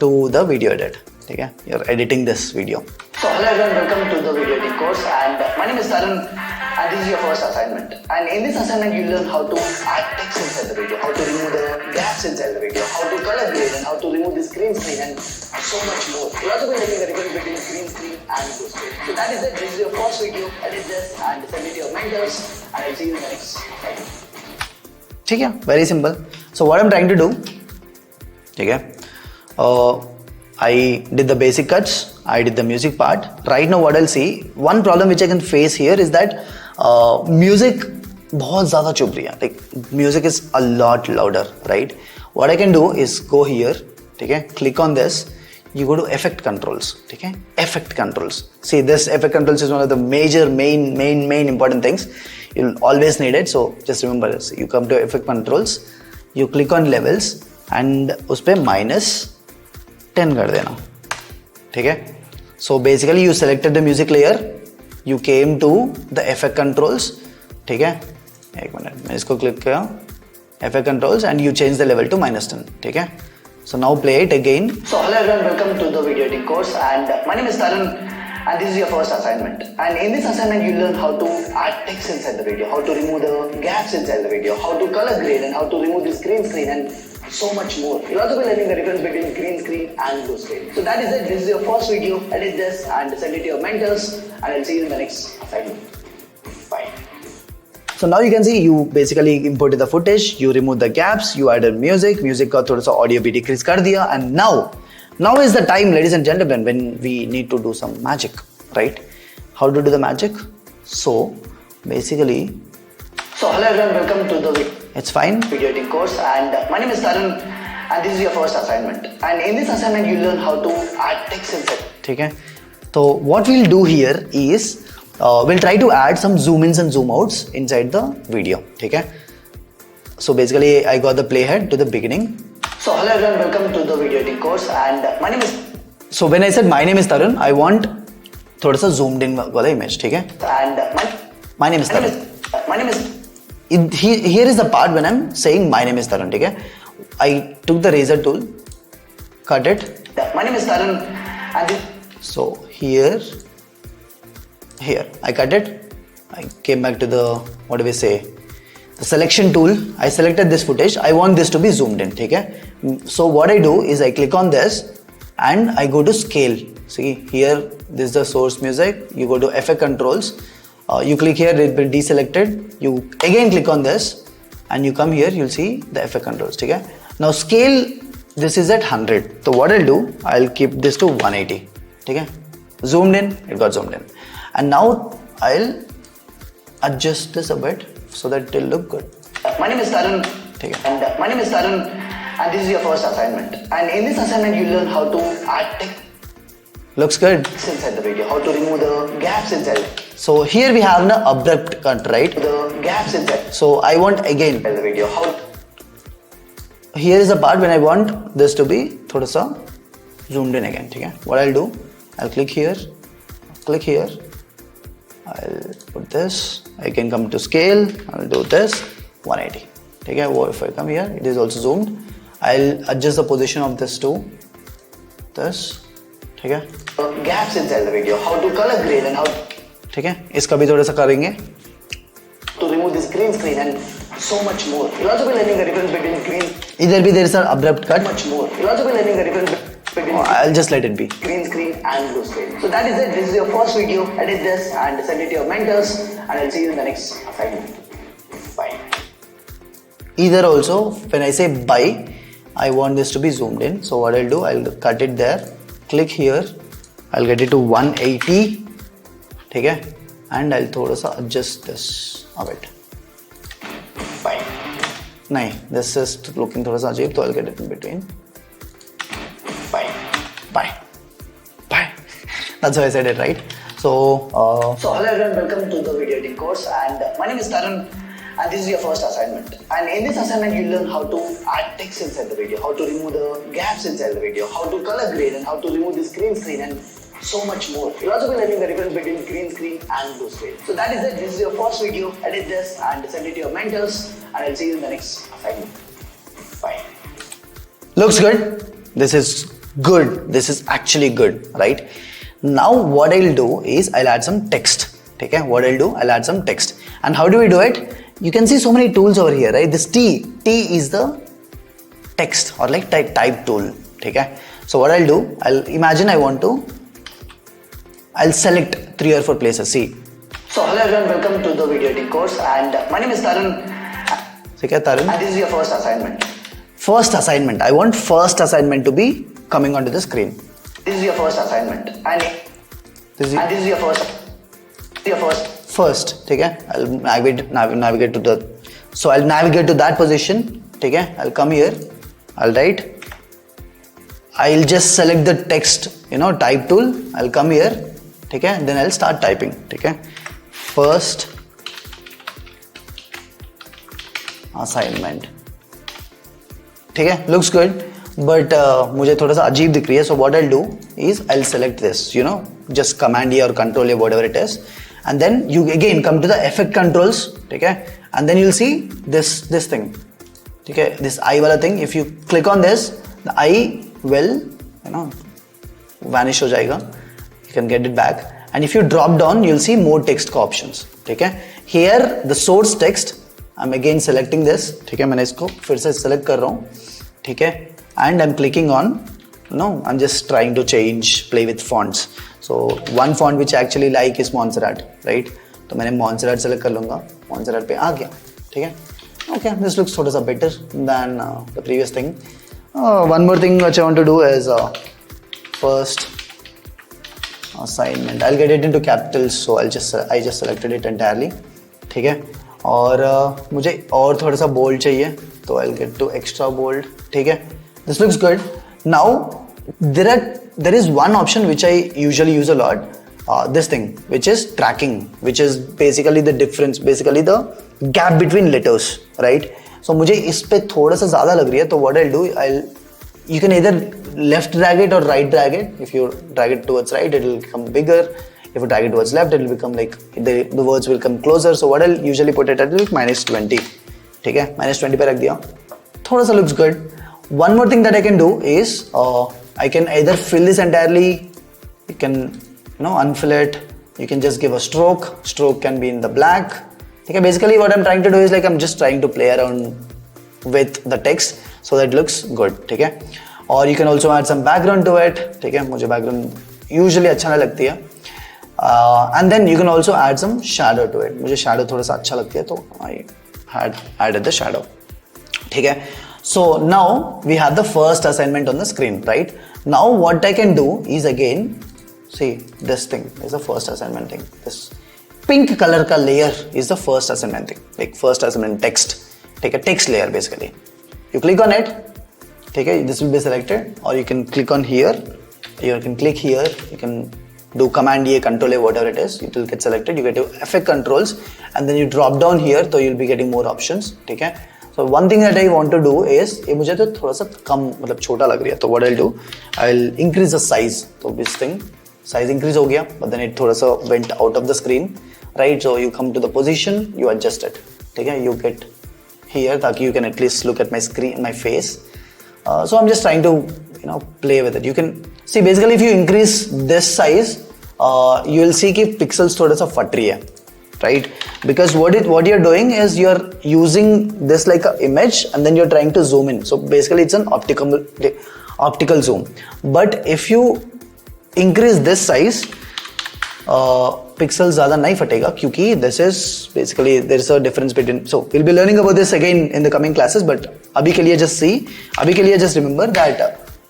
to the video edit. Okay, you're editing this video. So hello everyone, welcome to the video editing course, and my name is Tarun, and this is your first assignment. And in this assignment, you learn how to add text inside the video, how to remove the gaps inside the video, how to color grade, and how to remove the green screen, and so much more. You'll also be learning the difference between green screen and blue screen. So that is it. This is your first video. Edit this and send it to your mentors, and I'll see you in the next video. Okay, very simple. So what I'm trying to do, okay, I did the basic cuts, I did the music part. Right now what I'll see, one problem which I can face here is that music बहुत ज़्यादा चुभ रही है. Like music is a lot louder, right? What I can do is go here, ठीक है, click on this. You go to effect controls, ठीक है, effect controls. See, this effect controls is one of the major main important things. You'll always need it. So just remember this. You come to effect controls, you click on levels and उस पे -10 कर देना, ठीक है. So basically you selected the music layer, you came to the effect controls, ठीक है. एक minute, मैं इसको क्लिक किया, effect controls, and you change the level to -10, ठीक है. So now play it again. So hello everyone, welcome to the video editing course, and my name is Tarun, and this is your first assignment. And in this assignment, you learn how to add text inside the video, how to remove the gaps inside the video, how to color grade, and how to remove this green screen, and so much more. You'll also be learning the difference between green screen and blue screen. So that is it. This is your first video. Edit this and send it to your mentors, and I'll see you in the next assignment. Bye. So now you can see you basically imported the footage, you removed the gaps, you added music का थोड़ा सा audio भी decrease कर दिया, and now is the time, ladies and gentlemen, when we need to do some magic, right? How to do the magic? So basically, so hello everyone, welcome to the it's fine video editing course, and my name is Tarun, and this is your first assignment. And in this assignment, you learn how to add text inside. ठीक है? So what we'll do here is we'll try to add some zoom ins and zoom outs inside the video. ठीक है? So basically, I got the playhead to the beginning. So hello everyone, welcome to the video editing course, and my name is. So when I said my name is Tarun, I want थोड़ा सा zoomed in वाला image, ठीक है? And my name is Tarun. My name is. Here is the part when I'm saying my name is Tarun, ठीक है? I took the razor tool, cut it. My name is Tarun, and so here I cut it. I came back to the, what do we say, the selection tool. I selected this footage. I want this to be zoomed in, ठीक है? So what I do is I click on this and I go to scale. See here, this is the source music. You go to effect controls. You click here, it will be deselected. You again click on this and you come here, you'll see the effect controls, ठीक है? Now scale, this is at 100. So what I'll do, I'll keep this to 180, ठीक है? Zoomed in, it got zoomed in. And now I'll adjust this a bit so that it will look good. My name is Tarun, ठीक है? And my name is Tarun, and this is your first assignment. And in this assignment, you learn how to add text. Looks good. Inside the video, how to remove the gaps inside. So here we have an abrupt cut, right? The gaps inside. So I want again the video. How? Here is the part when I want this to be थोड़ा सा zoomed in again, ठीक है? What I'll do? I'll click here. I'll put this. I can come to scale. I'll do this 180. ठीक है? Or if I come here, it is also zoomed. I'll adjust the position of this to this. ठीक है? Gaps inside the video. How to color grade and how. ठीक है, इसका भी थोड़ा सा करेंगे. To remove this green screen and so much more. You'll also be learning the difference between green. इधर भी there is an abrupt cut. Much more. You'll also be learning the difference between. I'll just let it be. Green screen and blue screen. So that is it. This is your first video. Edit this and send it to your mentors, and I'll see you in the next assignment. Bye. Either also, when I say bye, I want this to be zoomed in. So what I'll do, I'll cut it there. Click here. I'll get it to 180. ठीक है, and I'll थोड़ा सा adjust this a bit. Bye. नहीं, this is looking थोड़ा सा अजीब, तो I'll get it in between. Bye. That's how I said it, right? So hello everyone, welcome to the video editing course, and my name is Tarun, and this is your first assignment. And in this assignment, you learn how to add text inside the video, how to remove the gaps inside the video, how to color grade, and how to remove this green screen, and so much more. You'll also be learning the difference between green screen and blue screen. So that is it. This is your first video. Edit this and send it to your mentors, and I'll see you in the next assignment. Bye. Looks good. This is good. This is actually good, right? Now what I'll do is I'll add some text. Okay, what I'll do, I'll add some text. And how do we do it? You can see so many tools over here, right? This T is the text or like type tool. Okay, so what I'll do, I'll imagine I'll select 3 or 4 places. See. So hello everyone, welcome to the video editing course, and my name is Tarun. Tarun. And this is your first assignment. First assignment. I want first assignment to be coming onto the screen. This is your first assignment, and this is your first. Okay, I'll navigate to the. So I'll navigate to that position. Okay, I'll come here. I'll write. I'll just select the text, type tool. I'll come here. Okay, then I'll start typing. Okay, first assignment. ठीक है, looks good, but मुझे थोड़ा सा अजीब दिख रही है. So what I'll do is I'll select this, just command A or control A, whatever it is, and then you again come to the effect controls. ठीक है, and then you'll see this thing. ठीक है, this eye वाला thing. If you click on this, the eye will vanish हो जाएगा. You can get it back. And if you drop down, you'll see more text का options. ठीक है, here the source text. I'm again selecting this. ठीक है, मैंने इसको फिर से select कर रहा हूँ. ठीक है, and I'm clicking on, I'm just trying to play with fonts. So one font which I actually like is Montserrat, right? तो मैंने Montserrat select कर लूँगा. Montserrat पे आ गया. ठीक है, okay, this looks थोड़ा सा better than the previous thing. One more thing which I want to do is first assignment. I'll get it into capitals, so I just selected it entirely. ठीक है, और मुझे और थोड़ा सा बोल्ड चाहिए, तो I'll get to extra bold. ठीक है, this looks good. Now there is one option which I usually use a lot, this thing which is tracking, which is basically the difference, basically the gap between letters, right? So मुझे इस पे थोड़ा सा ज़्यादा लग रही है, तो what I'll do, you can either left drag it or right drag it. If you drag it towards right, it will become bigger. If you drag it towards left, it will become like the words will come closer. So what I'll usually put it at like -20. ठीक है, -20 पे रख दिया. थोड़ा सा looks good. One more thing that I can do is I can either fill this entirely. You can unfill it. You can just give a stroke. Stroke can be in the black. ठीक है, basically what I'm trying to do is like I'm just trying to play around with the text so that it looks good. ठीक है, or you can also add some background to it. ठीक है, मुझे background usually अच्छा नहीं लगती है. And then you can also add some shadow to it. मुझे shadow थोड़ा सा अच्छा लगती है, तो I had added the shadow. ठीक है, so now we have the first assignment on the screen, right? Now what I can do is again, see this thing is the first assignment thing. This pink color का layer is the first assignment thing, like first assignment text. ठीक है, text layer basically. You click on it. ठीक है, this will be selected, or you can click on here. You can click here. You can do command A, control A, whatever it is, it will get selected. You get to effect controls, and then you drop down here, so you'll be getting more options. ठीक है, so one thing that I want to do is, ये मुझे तो थोड़ा सा कम मतलब छोटा लग रहा है, तो what I'll do, I'll increase the size. तो this thing size increase हो गया, but then it थोड़ा सा went out of the screen, right? So you come to the position, you adjust it. ठीक है, you get here ताकि you can at least look at my screen, my face. So I'm just trying to play with it. You can see basically if you increase this size, you will see कि pixels थोड़ा सा फट रही है, right? Because what you're doing is you're using this like an image and then you're trying to zoom in. So basically it's an optical zoom. But if you increase this size, pixels ज़्यादा नहीं फटेगा, क्योंकि this is basically there is a difference between. So we'll be learning about this again in the coming classes. But अभी के लिए just remember that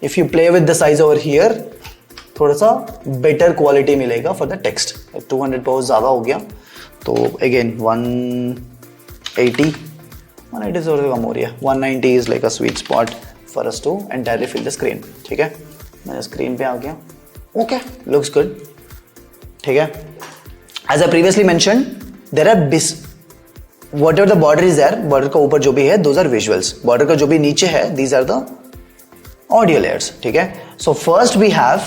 if you play with the size over here, थोड़ा सा better quality मिलेगा for the text. 200 बहुत ज़्यादा हो गया, तो again 180 से कम हो रही है. 190 is like a sweet spot for us to entirely fill the screen. ठीक है, मैंने screen पे आ गया. Okay, looks good. ठीक है, as I previously mentioned, there are whatever the border is there, border का ऊपर जो भी है, those are visuals. Border का जो भी नीचे है, these are the audio layers. ठीक है, so first we have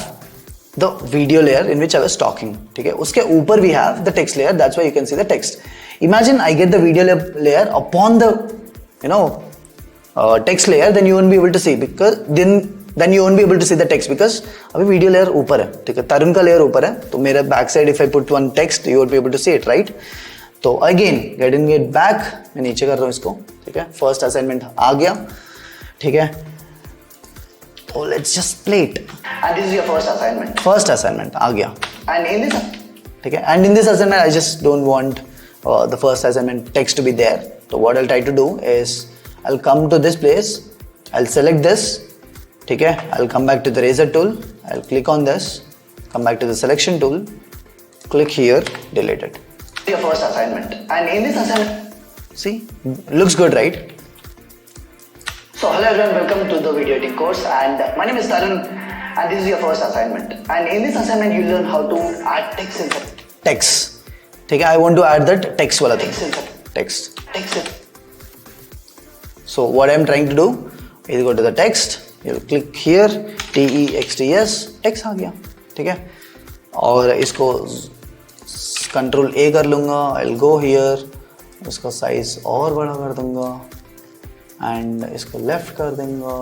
the video layer in which I was talking. ठीक है, उसके ऊपर we have the text layer. That's why you can see the text. Imagine I get the video layer upon the text layer, then you won't be able to see, because then you won't be able to see the text, because अभी video layer ऊपर है, ठीक है, तरुण का layer ऊपर है, तो मेरा back side if I put one text you won't be able to see it, right? तो again getting it back, मैं नीचे कर रहा हूँ इसको, ठीक है, first assignment आ गया, ठीक है, तो let's just play it. And this is your first assignment. First assignment आ गया. And in this, ठीक है, and in this assignment I just don't want the first assignment text to be there. So what I'll try to do is I'll come to this place, I'll select this, ठीक है, I'll come back to the razor tool, I'll click on this, come back to the selection tool, click here, delete it. Your first assignment. And in this assignment, see, looks good, right? So hello everyone, welcome to the video editing course, and my name is Tarun, and this is your first assignment. And in this assignment you learn how to add text inside. Text, ठीक है, I want to add that text वाला thing. Text. So what I'm trying to do is go to the text, you'll click here, TEXTS, text आ गया, ठीक है, और इसको control A कर लूँगा, I'll go here, इसका साइज और बड़ा कर दूँगा, एंड इसको लेफ्ट कर दूँगा,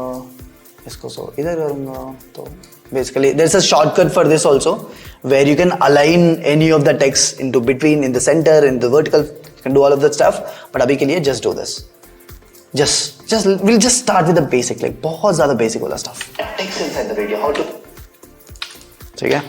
इसको सो इधर करूँगा. तो basically there's a shortcut for this also, where you can align any of the text into between, in the center, in the vertical, you can do all of that stuff, but अभी के लिए just do this. We'll just start with the basic, like बहुत ज़्यादा basic वाला stuff. Text inside the video, how to, ठीक है,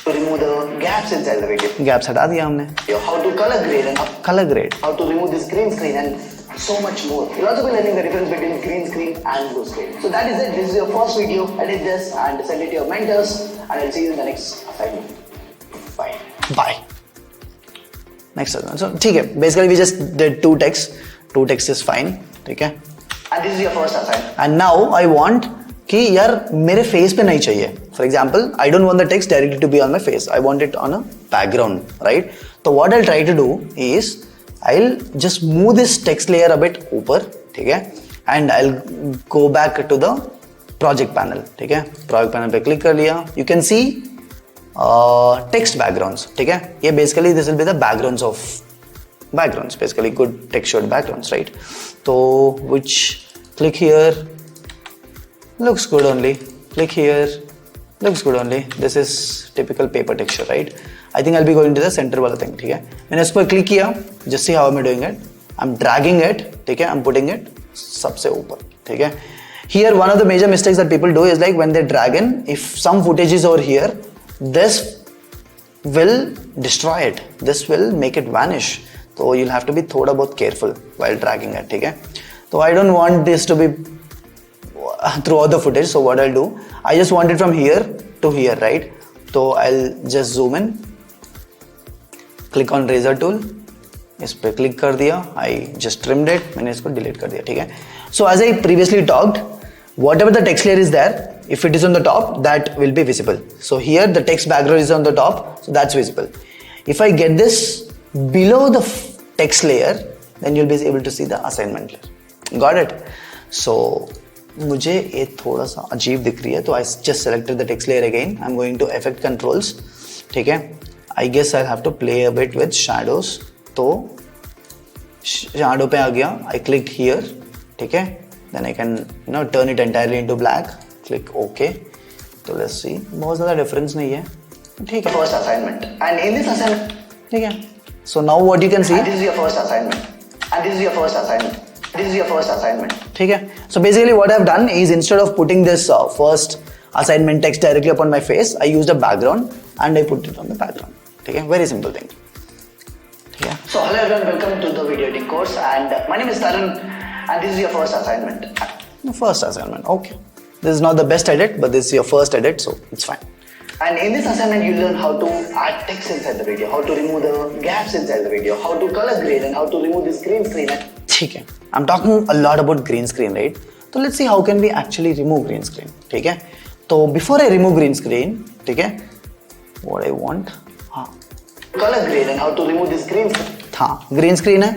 to remove the gaps inside the video. Gaps हटा दिया हमने. How to color grade. How to remove this green screen and so much more. You'll also be learning the difference between green screen and blue screen. So that is it. This is your first video. Edit this and send it to your mentors, and I'll see you in the next assignment. Bye. Next assignment. So ठीक है. Basically we just did two texts. Two texts is fine. ठीक है. And this is your first assignment. And now I want कि यार मेरे face पे नहीं चाहिए. For example, I don't want the text directly to be on my face. I want it on a background, right? So what I'll try to do is I'll just move this text layer a bit ऊपर, ठीक है, and I'll go back to the project panel, ठीक है, project panel पे click कर लिया. You can see text backgrounds, ठीक है, ये basically this will be the backgrounds of backgrounds, basically good textured backgrounds, right? So which click here, looks good only, click here, looks good only. This is typical paper texture, right? I think I'll be going to the center वाला thing, ठीक है, मैंने इस पर click किया, just see how am I doing it, I'm dragging it, ठीक है, I'm putting it सबसे ऊपर, ठीक है. Here one of the major mistakes that people do is like when they drag in, if some footage is over here, this will destroy it, this will make it vanish. So you'll have to be थोड़ा बहुत careful while dragging it, ठीक है. So I don't want this to be throughout the footage. So what I'll do, I just want it from here to here, right? So I'll just zoom in, click on razor tool, इस पे click कर दिया, I just trimmed it, मैंने इसको delete कर दिया, ठीक है. So as I previously talked, whatever the text layer is there, if it is on the top, that will be visible. So here the text background is on the top, so that's visible. If I get this below the text layer, then you'll be able to see the assignment layer. Got it? So मुझे ये थोड़ा सा अजीब दिख रही है, तो I just selected the text layer again. I'm going to effect controls, ठीक है. I guess I'll have to play a bit with shadows. तो shadow पे आ गया, I click here, ठीक है. Then I can turn it entirely into black. Click OK. तो let's see, बहुत ज़्यादा difference नहीं है, ठीक है. First assignment, and in this assignment, ठीक है. So now what you can see, and this is your first assignment, and this is your first assignment. This is your first assignment. ठीक है. So basically what I've done is instead of putting this first assignment text directly upon my face, I used a background and I put it on the background. ठीक है. Very simple thing. ठीक है. So hello everyone, welcome to the video editing course, and my name is Tarun, and this is your first assignment. First assignment. Okay. This is not the best edit, but this is your first edit, so it's fine. And in this assignment, you learn how to add text inside the video, how to remove the gaps inside the video, how to color grade, and how to remove this green screen. ठीक है. I'm talking a lot about green screen, right? So let's see how can we actually remove green screen. ठीक है. तो before I remove green screen, ठीक है, what I want, हाँ, color grade and how to remove this green screen. हाँ, green screen है.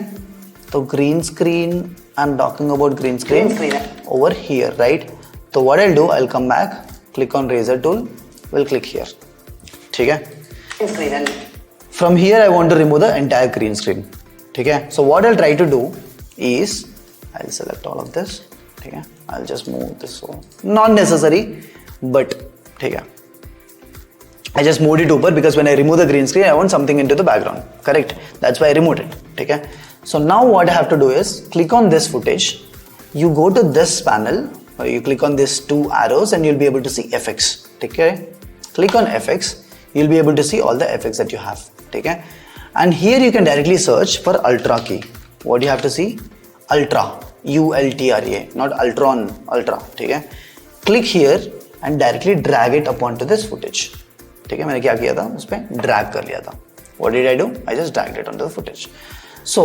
तो green screen, I'm talking about green screen over here, right? So what I'll do, I'll come back, click on razor tool. We'll click here. ठीक है. From here I want to remove the entire green screen. ठीक है. So what I'll try to do is I'll select all of this. ठीक है. I'll just move this, so not necessary, but ठीक है. I just moved it over because when I remove the green screen, I want something into the background. Correct? That's why I removed it. ठीक है. So now what I have to do is click on this footage. You go to this panel, or you click on these two arrows, and you'll be able to see FX. ठीक है. Click on FX. You'll be able to see all the effects that you have. ठीक है. And here you can directly search for Ultra key. What do you have to see? Ultra. ULTRA, not Ultron, Ultra. ठीक है. Click here and directly drag it upon to this footage. ठीक है. मैंने क्या किया था, उस पे drag कर लिया था. What did I do? I just dragged it onto the footage. So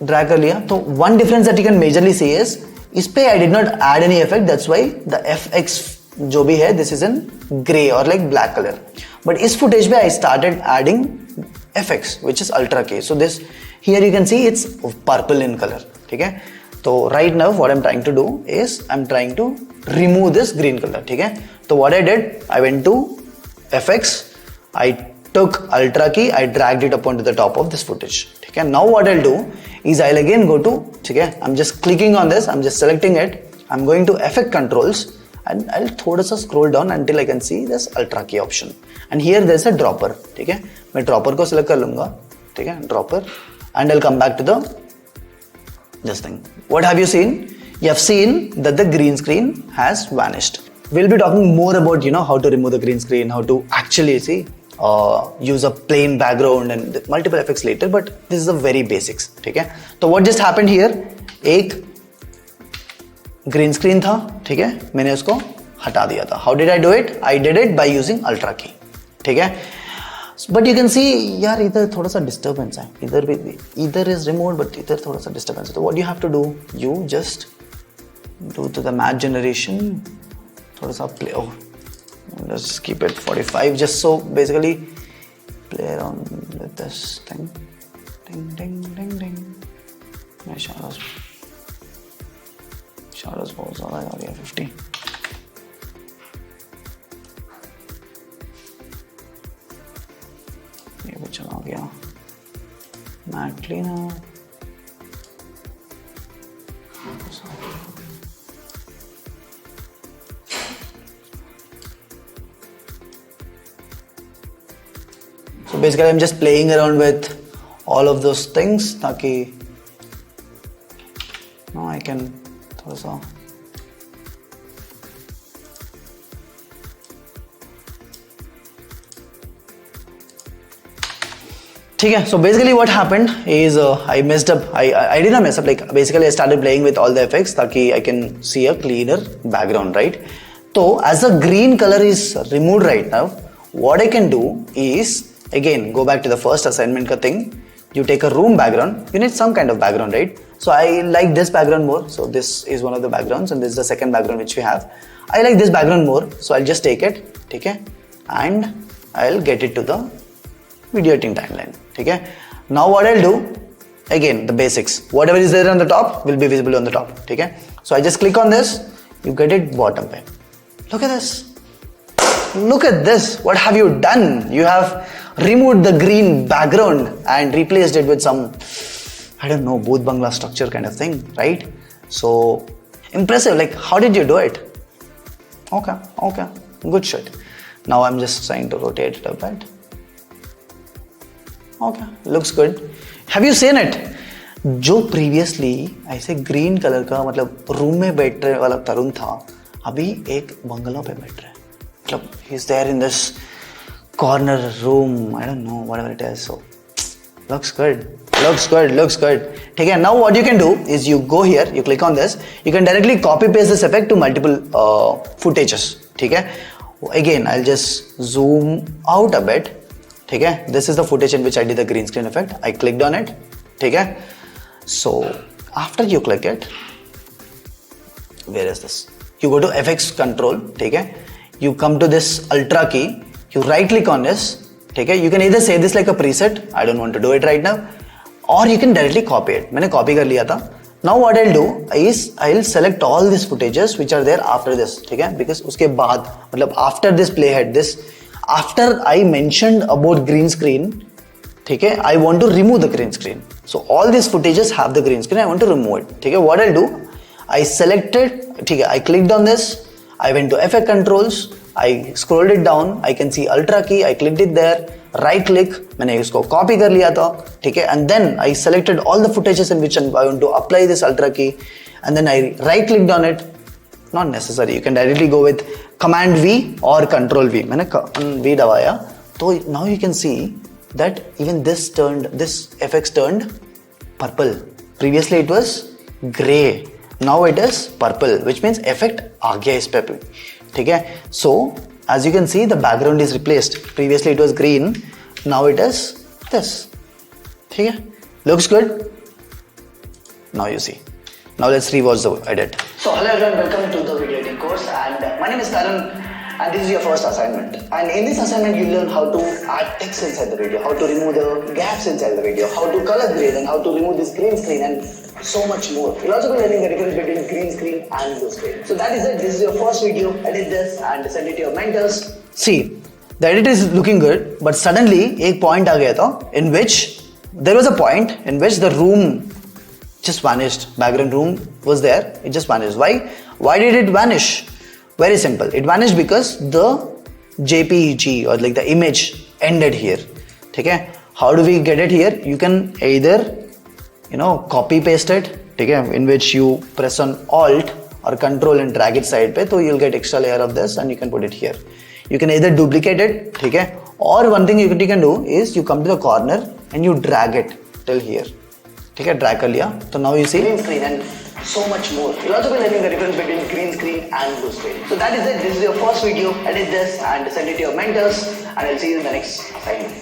drag कर लिया. तो one difference that you can majorly see is इस पे I did not add any effect. That's why the FX जो भी है, this is in gray or like black color. But इस footage पे I started adding FX, which is Ultra K. So this here you can see it's purple in color. ठीक है. तो right now what I'm trying to do is I'm trying to remove this green color. ठीक है. तो what I did, I went to FX, I took Ultra Key, I dragged it upon to the top of this footage. ठीक है. Now what I'll do is I'll again go to, ठीक है, I'm just clicking on this, I'm just selecting it, I'm going to Effect Controls, and I'll थोड़ा सा scroll down until I can see this Ultra Key option. And here there's a dropper. ठीक है. मैं dropper को select कर लूँगा. ठीक है. Dropper, and I'll come back to the this thing. What have you seen? You have seen that the green screen has vanished. We'll be talking more about how to remove the green screen, how to actually see use a plain background and multiple effects later, but this is the very basics. ठीक है. तो what just happened here, एक green screen था. ठीक है. मैंने उसको हटा दिया था. How did I do it? I did it by using Ultra Key. ठीक है. But you can see यार इधर थोड़ा सा disturbance है. इधर is removed, but इधर थोड़ा सा disturbance है. तो what you have to do, you just do to the matte generation, थोड़ा सा play. Oh, let's keep it 45 just so basically play around with this thing. Ding ding ding ding. मैं shadows बहुत ज़्यादा आ गया 50. ये भी चला गया मैटली ना. So basically I'm just playing around with all of those things ताकि now I can थोड़ा सा ठीक है. So basically what happened is I messed up. I did not mess up. Like basically I started playing with all the effects ताकि I can see a cleaner background, right? So as the green color is removed right now, what I can do is again go back to the first assignment ka thing. You take a room background. You need some kind of background, right? So I like this background more. So this is one of the backgrounds, and this is the second background which we have. I like this background more, so I'll just take it, okay, and I'll get it to the video editing timeline. Okay. Now what I'll do, again the basics. Whatever is there on the top will be visible on the top. Okay. So I just click on this. You get it bottom pe. Look at this. Look at this. What have you done? You have removed the green background and replaced it with some, I don't know, Booth Bangla structure kind of thing, right? So impressive. Like, how did you do it? Okay, good shit. Now I'm just trying to rotate it a bit. Okay, looks good. Have you seen it? जो previously ऐसे green color का मतलब room में बैठने वाला तरुण था, अभी एक बंगला पे बैठ रहा है. मतलब he's there in this corner room, I don't know, whatever it is. So looks good. ठीक है. Now what you can do is you go here, you click on this, you can directly copy paste this effect to multiple footages. ठीक है. Again I'll just zoom out a bit. ठीक है. This is the footage in which I did the green screen effect. I clicked on it. ठीक है. So after you click it, where is this? You go to FX control. ठीक है. You come to this Ultra key. You right click on this. ठीक है. You can either save this like a preset. I don't want to do it right now. Or you can directly copy it. मैंने copy कर लिया था. Now what I'll do is I'll select all these footages which are there after this. ठीक है. Because उसके बाद मतलब after this playhead, this after I mentioned about green screen, ठीक है, I want to remove the green screen. So all these footages have the green screen. I want to remove it. ठीक है. What I'll do, I selected, ठीक है, I clicked on this, I went to effect controls, I scrolled it down, I can see ultra key, I clicked it there, right click, मैंने इसको copy कर लिया था, ठीक है, and then I selected all the footages in which I want to apply this ultra key, and then I right clicked on it. Not necessary, you can directly go with command V or control V. मैंने V दबाया, तो now you can see that even this FX turned purple. Previously it was gray, now it is purple, which means effect आ गया इस पे, ठीक है. So as you can see, the background is replaced. Previously it was green, now it is this, ठीक है. Looks good. Now you see. Now let's rewatch the edit. So hello everyone, welcome to the video editing course, and my name is Karan, and this is your first assignment. And in this assignment, you learn how to add text inside the video, how to remove the gaps inside the video, how to color grade, and how to remove this green screen, and so much more. You'll also be learning the difference between green screen and blue screen. So that is it. This is your first video. Edit this and send it to your mentors. See, the edit is looking good, but suddenly एक point आ गया था in which there was a point in which the room just vanished. Background room was there, it just vanished. Why did it vanish? Very simple. It vanished because the JPEG or like the image ended here. Okay? How do we get it here? You can either copy paste it, okay, in which you press on Alt or Control and drag it side pe, so you'll get extra layer of this and you can put it here. You can either duplicate it, okay, or one thing you can do is you come to the corner and you drag it till here. ठीक है, drag कर लिया, तो now you see green screen and so much more. You'll also be learning the difference between green screen and blue screen. So that is it. This is your first video. Edit this and send it to your mentors, and I'll see you in the next assignment.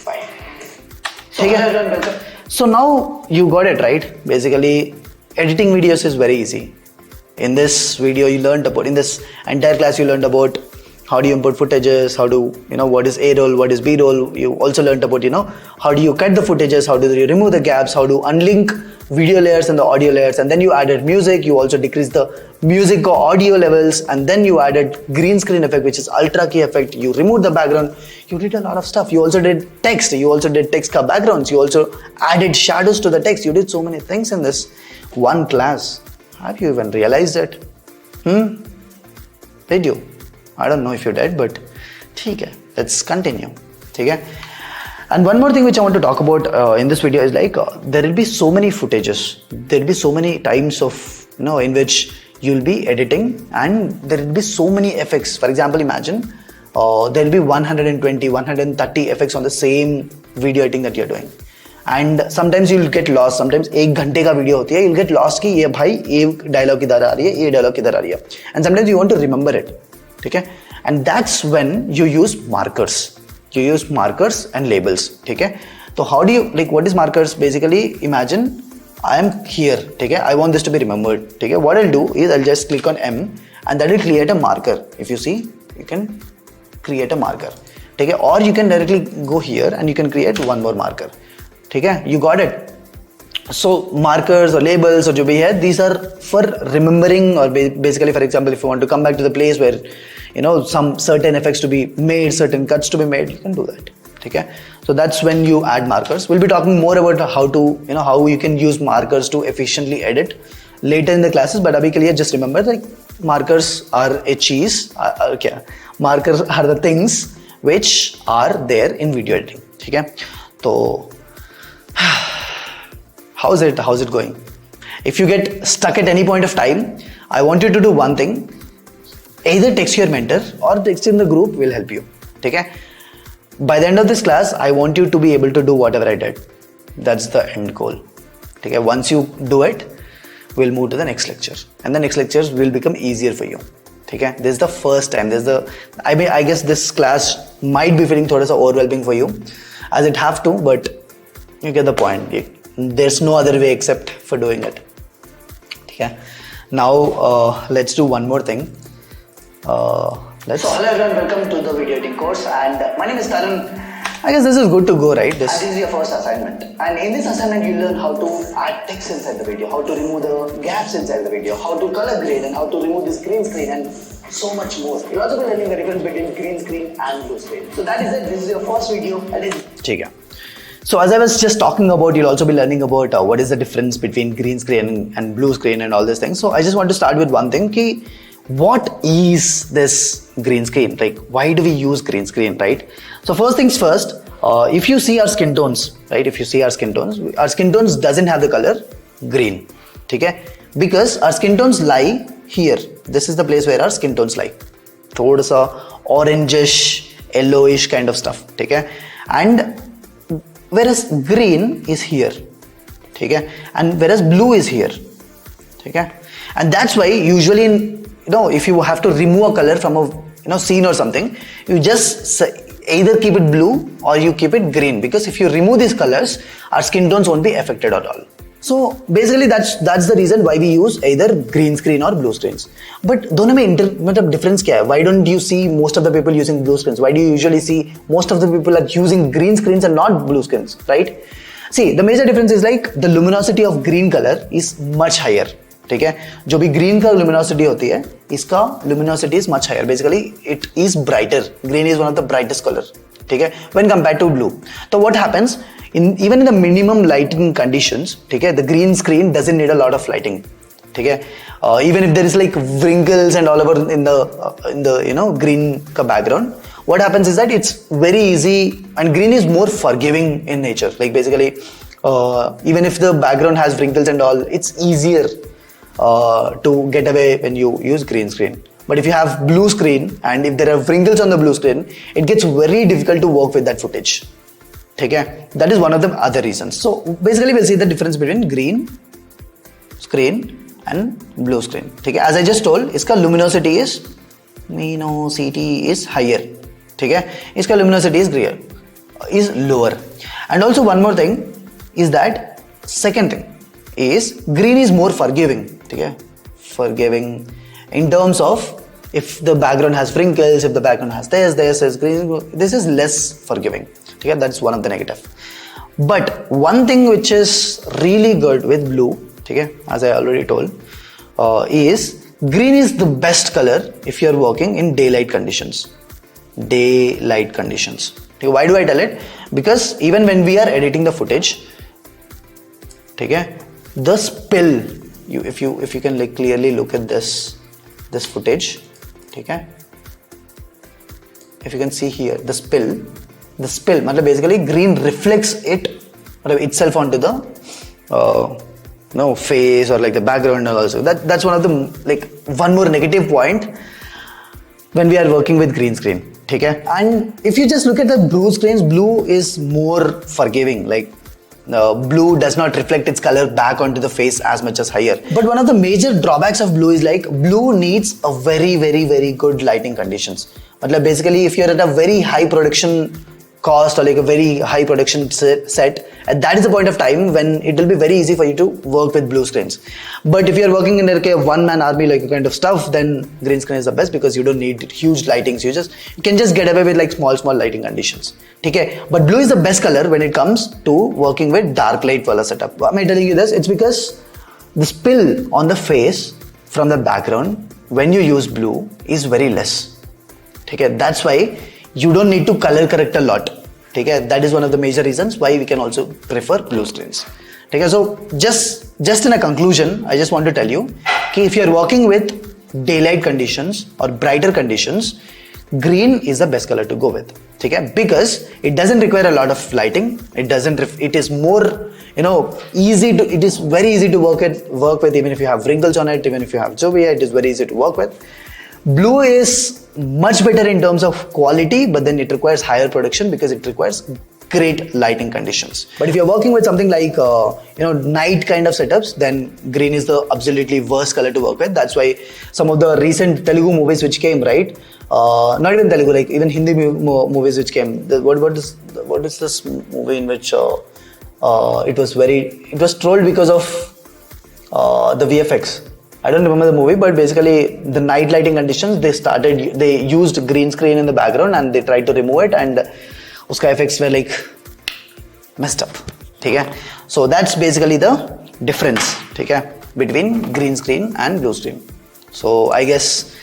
Bye. ठीक है. So now you got it right. Basically, editing videos is very easy. In this video, you learned about, in this entire class, you learned about how do you input footages, how do, what is A-roll, what is B-roll. You also learned about, how do you cut the footages, how do you remove the gaps, how do unlink video layers and the audio layers, and then you added music, you also decreased the music or audio levels, and then you added green screen effect, which is ultra key effect, you removed the background, you did a lot of stuff. You also did text, you also did text ka backgrounds, you also added shadows to the text, you did so many things in this one class. Have you even realized it? Did you? I don't know if you did, but ठीक है, let's continue. ठीक है. And one more thing which I want to talk about in this video is like there will be so many footages, there will be so many times of in which you'll be editing, and there will be so many effects. For example, imagine there will be 120, 130 effects on the same video editing that you're doing. And sometimes you'll get lost. Sometimes एक घंटे का video होती है, you'll get lost कि ये भाई ये dialogue किधर आ रही है, ये डायलॉग किधर आ रही है. And sometimes you want to remember it. ठीक है, and that's when you use markers. You use markers and labels. ठीक है, तो how do you, like, what is markers? Basically, imagine I am here. ठीक है, I want this to be remembered. ठीक है, what I'll do is I'll just click on M and that will create a marker. If you see, you can create a marker. ठीक है, or you can directly go here and you can create one more marker. ठीक है, you got it. So markers or labels or जो भी है, these are for remembering, or basically, for example, if you want to come back to the place where some certain effects to be made, certain cuts to be made, you can do that. Okay, so that's when you add markers. We'll be talking more about how to how you can use markers to efficiently edit later in the classes, but abhi ke liye just remember that markers are a cheese. Markers are the things which are there in video editing. Okay, so how's it going? If you get stuck at any point of time, I want you to do one thing. Either text your mentor or text in the group will help you. Okay? By the end of this class, I want you to be able to do whatever I did. That's the end goal. Okay? Once you do it, we'll move to the next lecture. And the next lectures will become easier for you. Okay? This is the first time. I guess this class might be feeling thoda sa overwhelming for you, as it have to, but you get the point. There's no other way except for doing it. Okay? Now, let's do one more thing. So hello everyone, welcome to the video editing course, and my name is Karan. I guess this is good to go, right? This is your first assignment, and in this assignment you learn how to add text inside the video, how to remove the gaps inside the video, how to color grade, and how to remove this green screen, and so much more. You'll also be learning the difference between green screen and blue screen. So that is it. This is your first video. ठीक है. So as I was just talking about, you'll also be learning about what is the difference between green screen and blue screen and all these things. So I just want to start with one thing. Ki, what is this green screen? Like, why do we use green screen, right? So first things first, if you see our skin tones, right? If you see our skin tones doesn't have the color green, okay? Because our skin tones lie here. This is the place where our skin tones lie. Thoda sa orangish, yellowish kind of stuff, okay? And whereas green is here, okay? And whereas blue is here, okay? And that's why usually if you have to remove a color from a scene or something, you just either keep it blue or you keep it green, because if you remove these colors, our skin tones won't be affected at all. So basically that's the reason why we use either green screen or blue screens. But दोनों में difference क्या है? Why don't you see most of the people using blue screens? Why do you usually see most of the people are using green screens and not blue screens, right? See, the major difference is like the luminosity of green color is much higher. ठीक है, जो भी green का luminosity होती है, इसका luminosity is much higher. Basically, it is brighter. Green is one of the brightest color. ठीक है, when compared to blue. So what happens even in the minimum lighting conditions? ठीक है, the green screen doesn't need a lot of lighting. ठीक है, even if there is like wrinkles and all over in the green का background, what happens is that it's very easy, and green is more forgiving in nature. Like basically, even if the background has wrinkles and all, it's easier to get away when you use green screen. But if you have blue screen and if there are wrinkles on the blue screen, it gets very difficult to work with that footage. Okay? That is one of the other reasons. So basically we'll see the difference between green screen and blue screen. Okay? As I just told, iska luminosity is higher. Okay? Iska luminosity is lower. And also one more thing is that second thing is green is more forgiving. Okay? Forgiving in terms of if the background has wrinkles, if the background has this green, this is less forgiving. Okay? That's one of the negative. But one thing which is really good with blue, okay, as I already told, is green is the best color if you are working in daylight conditions. Daylight conditions. Okay? Why do I tell it? Because even when we are editing the footage, okay, the spill, if you can like clearly look at this footage, okay, if you can see here the spill, basically green reflects itself onto the face or like the background also. That's one of the like one more negative point when we are working with green screen. Okay? And if you just look at the blue screens, blue is more forgiving. Like blue does not reflect its color back onto the face as much as higher. But one of the major drawbacks of blue is like blue needs a very, very, very good lighting conditions. But basically, if you're at a very high production cost or like a very high production set, and that is the point of time when it will be very easy for you to work with blue screens. But if you're working in like a one-man army like kind of stuff, then green screen is the best because you don't need huge lightings. You can just get away with like small lighting conditions. Okay? But blue is the best color when it comes to working with dark light wala setup. Why am I telling you this? It's because the spill on the face from the background when you use blue is very less. Okay? That's why you don't need to color correct a lot. Okay? That is one of the major reasons why we can also prefer blue screens. Okay? So just in a conclusion, I just want to tell you, okay, if you are working with daylight conditions or brighter conditions, green is the best color to go with. Okay? Because it doesn't require a lot of lighting. It is more it is very easy to work with, even if you have wrinkles on it, even if you have jovia, it is very easy to work with. Blue is much better in terms of quality, but then it requires higher production because it requires great lighting conditions. But if you're working with something like night kind of setups, then green is the absolutely worst color to work with. That's why some of the recent Telugu movies which came, right? Not even Telugu, like even Hindi movies which came. What is this movie in which it was trolled because of the VFX. I don't remember the movie, but basically the night lighting conditions, they used green screen in the background and they tried to remove it, and uska effects were like messed up. Okay? So that's basically the difference, okay, between green screen and blue screen. So I guess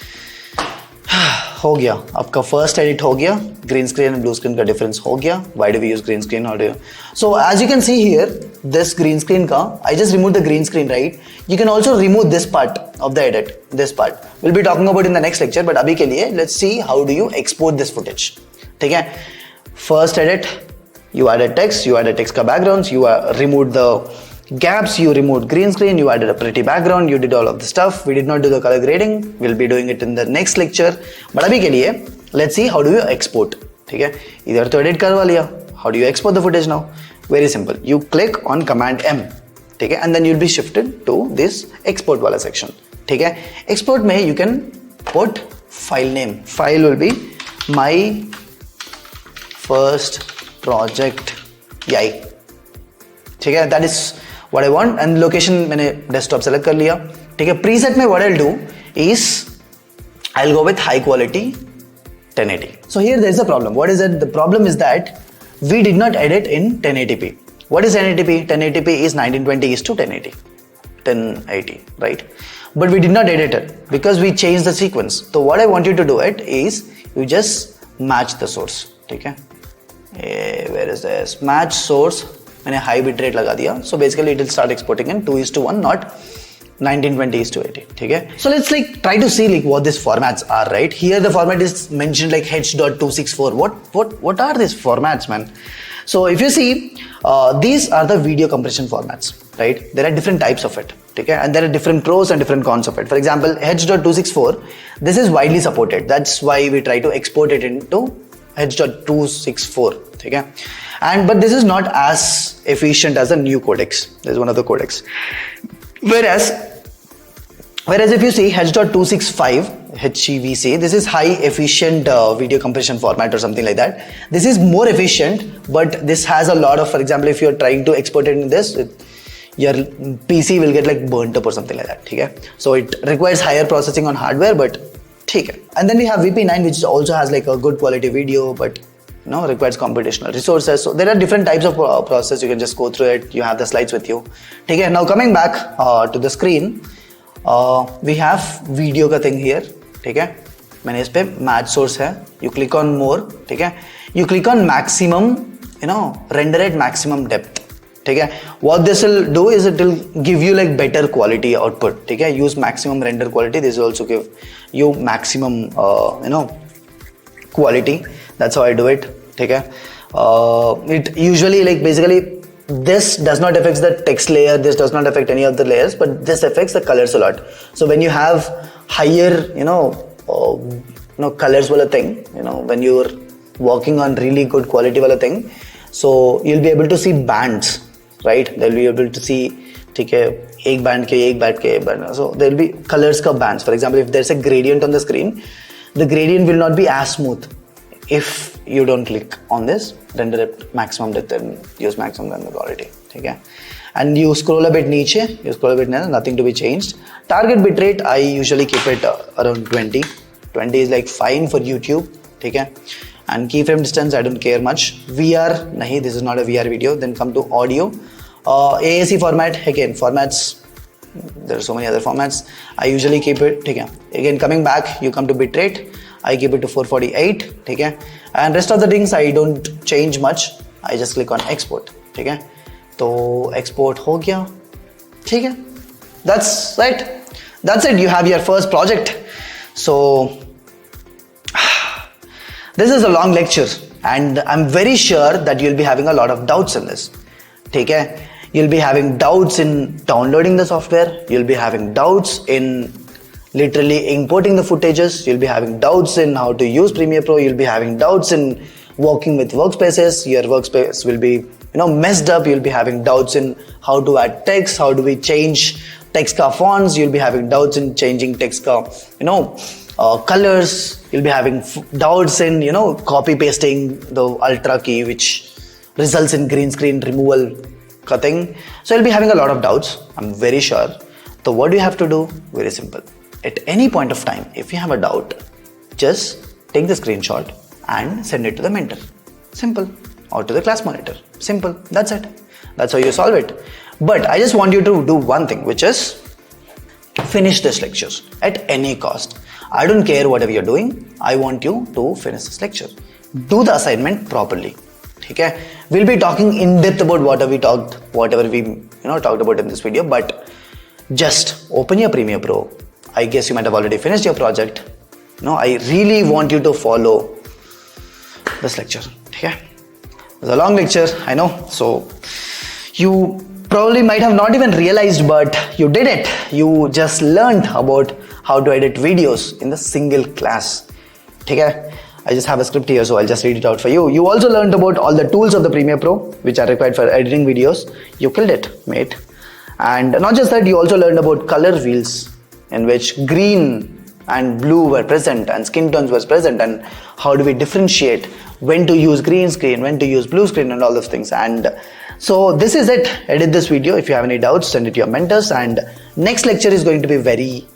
हो गया आपका first edit हो गया, green screen and blue screen का difference हो गया. Why do we use green screen? How do you? So as you can see here, this green screen का I just removed the green screen, right? You can also remove this part of the edit. This part we'll be talking about in the next lecture, but अभी के लिए let's see how do you export this footage. ठीक है, first edit, you added text का backgrounds, you removed the gaps, you removed green screen, you added a pretty background, you did all of the stuff. We did not do the color grading, we'll be doing it in the next lecture, but अभी के लिए let's see how do you export. ठीक है, इधर तो edit करवा लिया, how do you export the footage now? Very simple, you click on command M, ठीक है, and then you'll be shifted to this export वाला section. ठीक है, export में you can put file name, file will be my first project yai. ठीक है, that is what I want, and location मैंने desktop select कर लिया. ठीक है, preset में what I'll do is I'll go with high quality 1080. So here there is a problem. What is it? The problem is that we did not edit in 1080p. What is 1080p? 1080p is 1920 is to 1080, right? But we did not edit it because we changed the sequence. So what I want you to do it is you just match the source. ठीक है, where is this? Match source. मैंने high bit rate लगा दिया, so basically it will start exporting in 2:1 not 1920:80. ठीक है, so let's like try to see like what this formats are, right? Here the format is mentioned like h.264. what are these formats, man? So if you see, these are the video compression formats, right? There are different types of it, ठीक है, and there are different pros and different cons of it. For example, h.264, this is widely supported, that's why we try to export it into h.264. ठीक है, and but this is not as efficient as a new codecs. There's one other codecs. Whereas if you see h.265 HEVC, this is high efficient video compression format or something like that. This is more efficient, but this has a lot of, for example, if you're trying to export it in this, your PC will get like burnt up or something like that. ठीक है, so it requires higher processing on hardware, but ठीक है. And then we have VP9, which also has like a good quality video, but requires computational resources. So there are different types of process. You can just go through it. You have the slides with you. ठीक है, now coming back to the screen, we have video का thing here. ठीक है, मैंने इस पे match source है. You click on more. ठीक है, you click on maximum, render at maximum depth. ठीक है, what this will do is it will give you like better quality output. ठीक है, use maximum render quality. This will also give you maximum quality. That's how I do it. ठीक है, it usually like basically this does not affect the text layer, this does not affect any of the layers, but this affects the colors a lot. So when you have higher colors wala thing, when you're working on really good quality wala thing, so you'll be able to see bands, right? They'll be able to see, ठीक है, एक band के so there'll be colors का bands. For example, if there's a gradient on the screen, the gradient will not be as smooth if you don't click on this render at maximum depth and use maximum render quality. ठीक है, and you scroll a bit नीचे, nothing to be changed. Target bitrate I usually keep it around 20 is like fine for YouTube. ठीक है, and keyframe distance I don't care much. VR nahi, this is not a VR video. Then come to audio, AAC format. Again, formats, there are so many other formats. I usually keep it. ठीक है, again coming back, you come to bitrate, I keep it to 448. ठीक है, and rest of the things I don't change much. I just click on export. ठीक है, तो export हो गया. ठीक है, that's it. You have your first project. So this is a long lecture and I'm very sure that you'll be having a lot of doubts in this. ठीक है, you'll be having doubts in downloading the software, you'll be having doubts in literally importing the footages, you'll be having doubts in how to use Premiere Pro, you'll be having doubts in working with workspaces, your workspace will be messed up, you'll be having doubts in how to add text, how do we change text ka fonts, you'll be having doubts in changing text ka colors, you'll be having doubts in copy pasting the ultra key which results in green screen removal ka thing. So you'll be having a lot of doubts, I'm very sure. So what do you have to do? Very simple. At any point of time, if you have a doubt, just take the screenshot and send it to the mentor. Simple. Or to the class monitor. Simple. That's it. That's how you solve it. But I just want you to do one thing, which is finish this lecture at any cost. I don't care whatever you're doing. I want you to finish this lecture. Do the assignment properly. Okay? We'll be talking in depth about whatever we talked about in this video, but just open your Premiere Pro. I guess you might have already finished your project. No, I really want you to follow this lecture. Okay? It's a long lecture, I know. So you probably might have not even realized, but you did it. You just learned about how to edit videos in the single class. Okay? I just have a script here, so I'll just read it out for you. You also learned about all the tools of the Premiere Pro, which are required for editing videos. You killed it, mate. And not just that, you also learned about color wheels, in which green and blue were present and skin tones was present, and how do we differentiate when to use green screen, when to use blue screen, and all those things. And so this is it. Edit this video. If you have any doubts, send it to your mentors, and next lecture is going to be very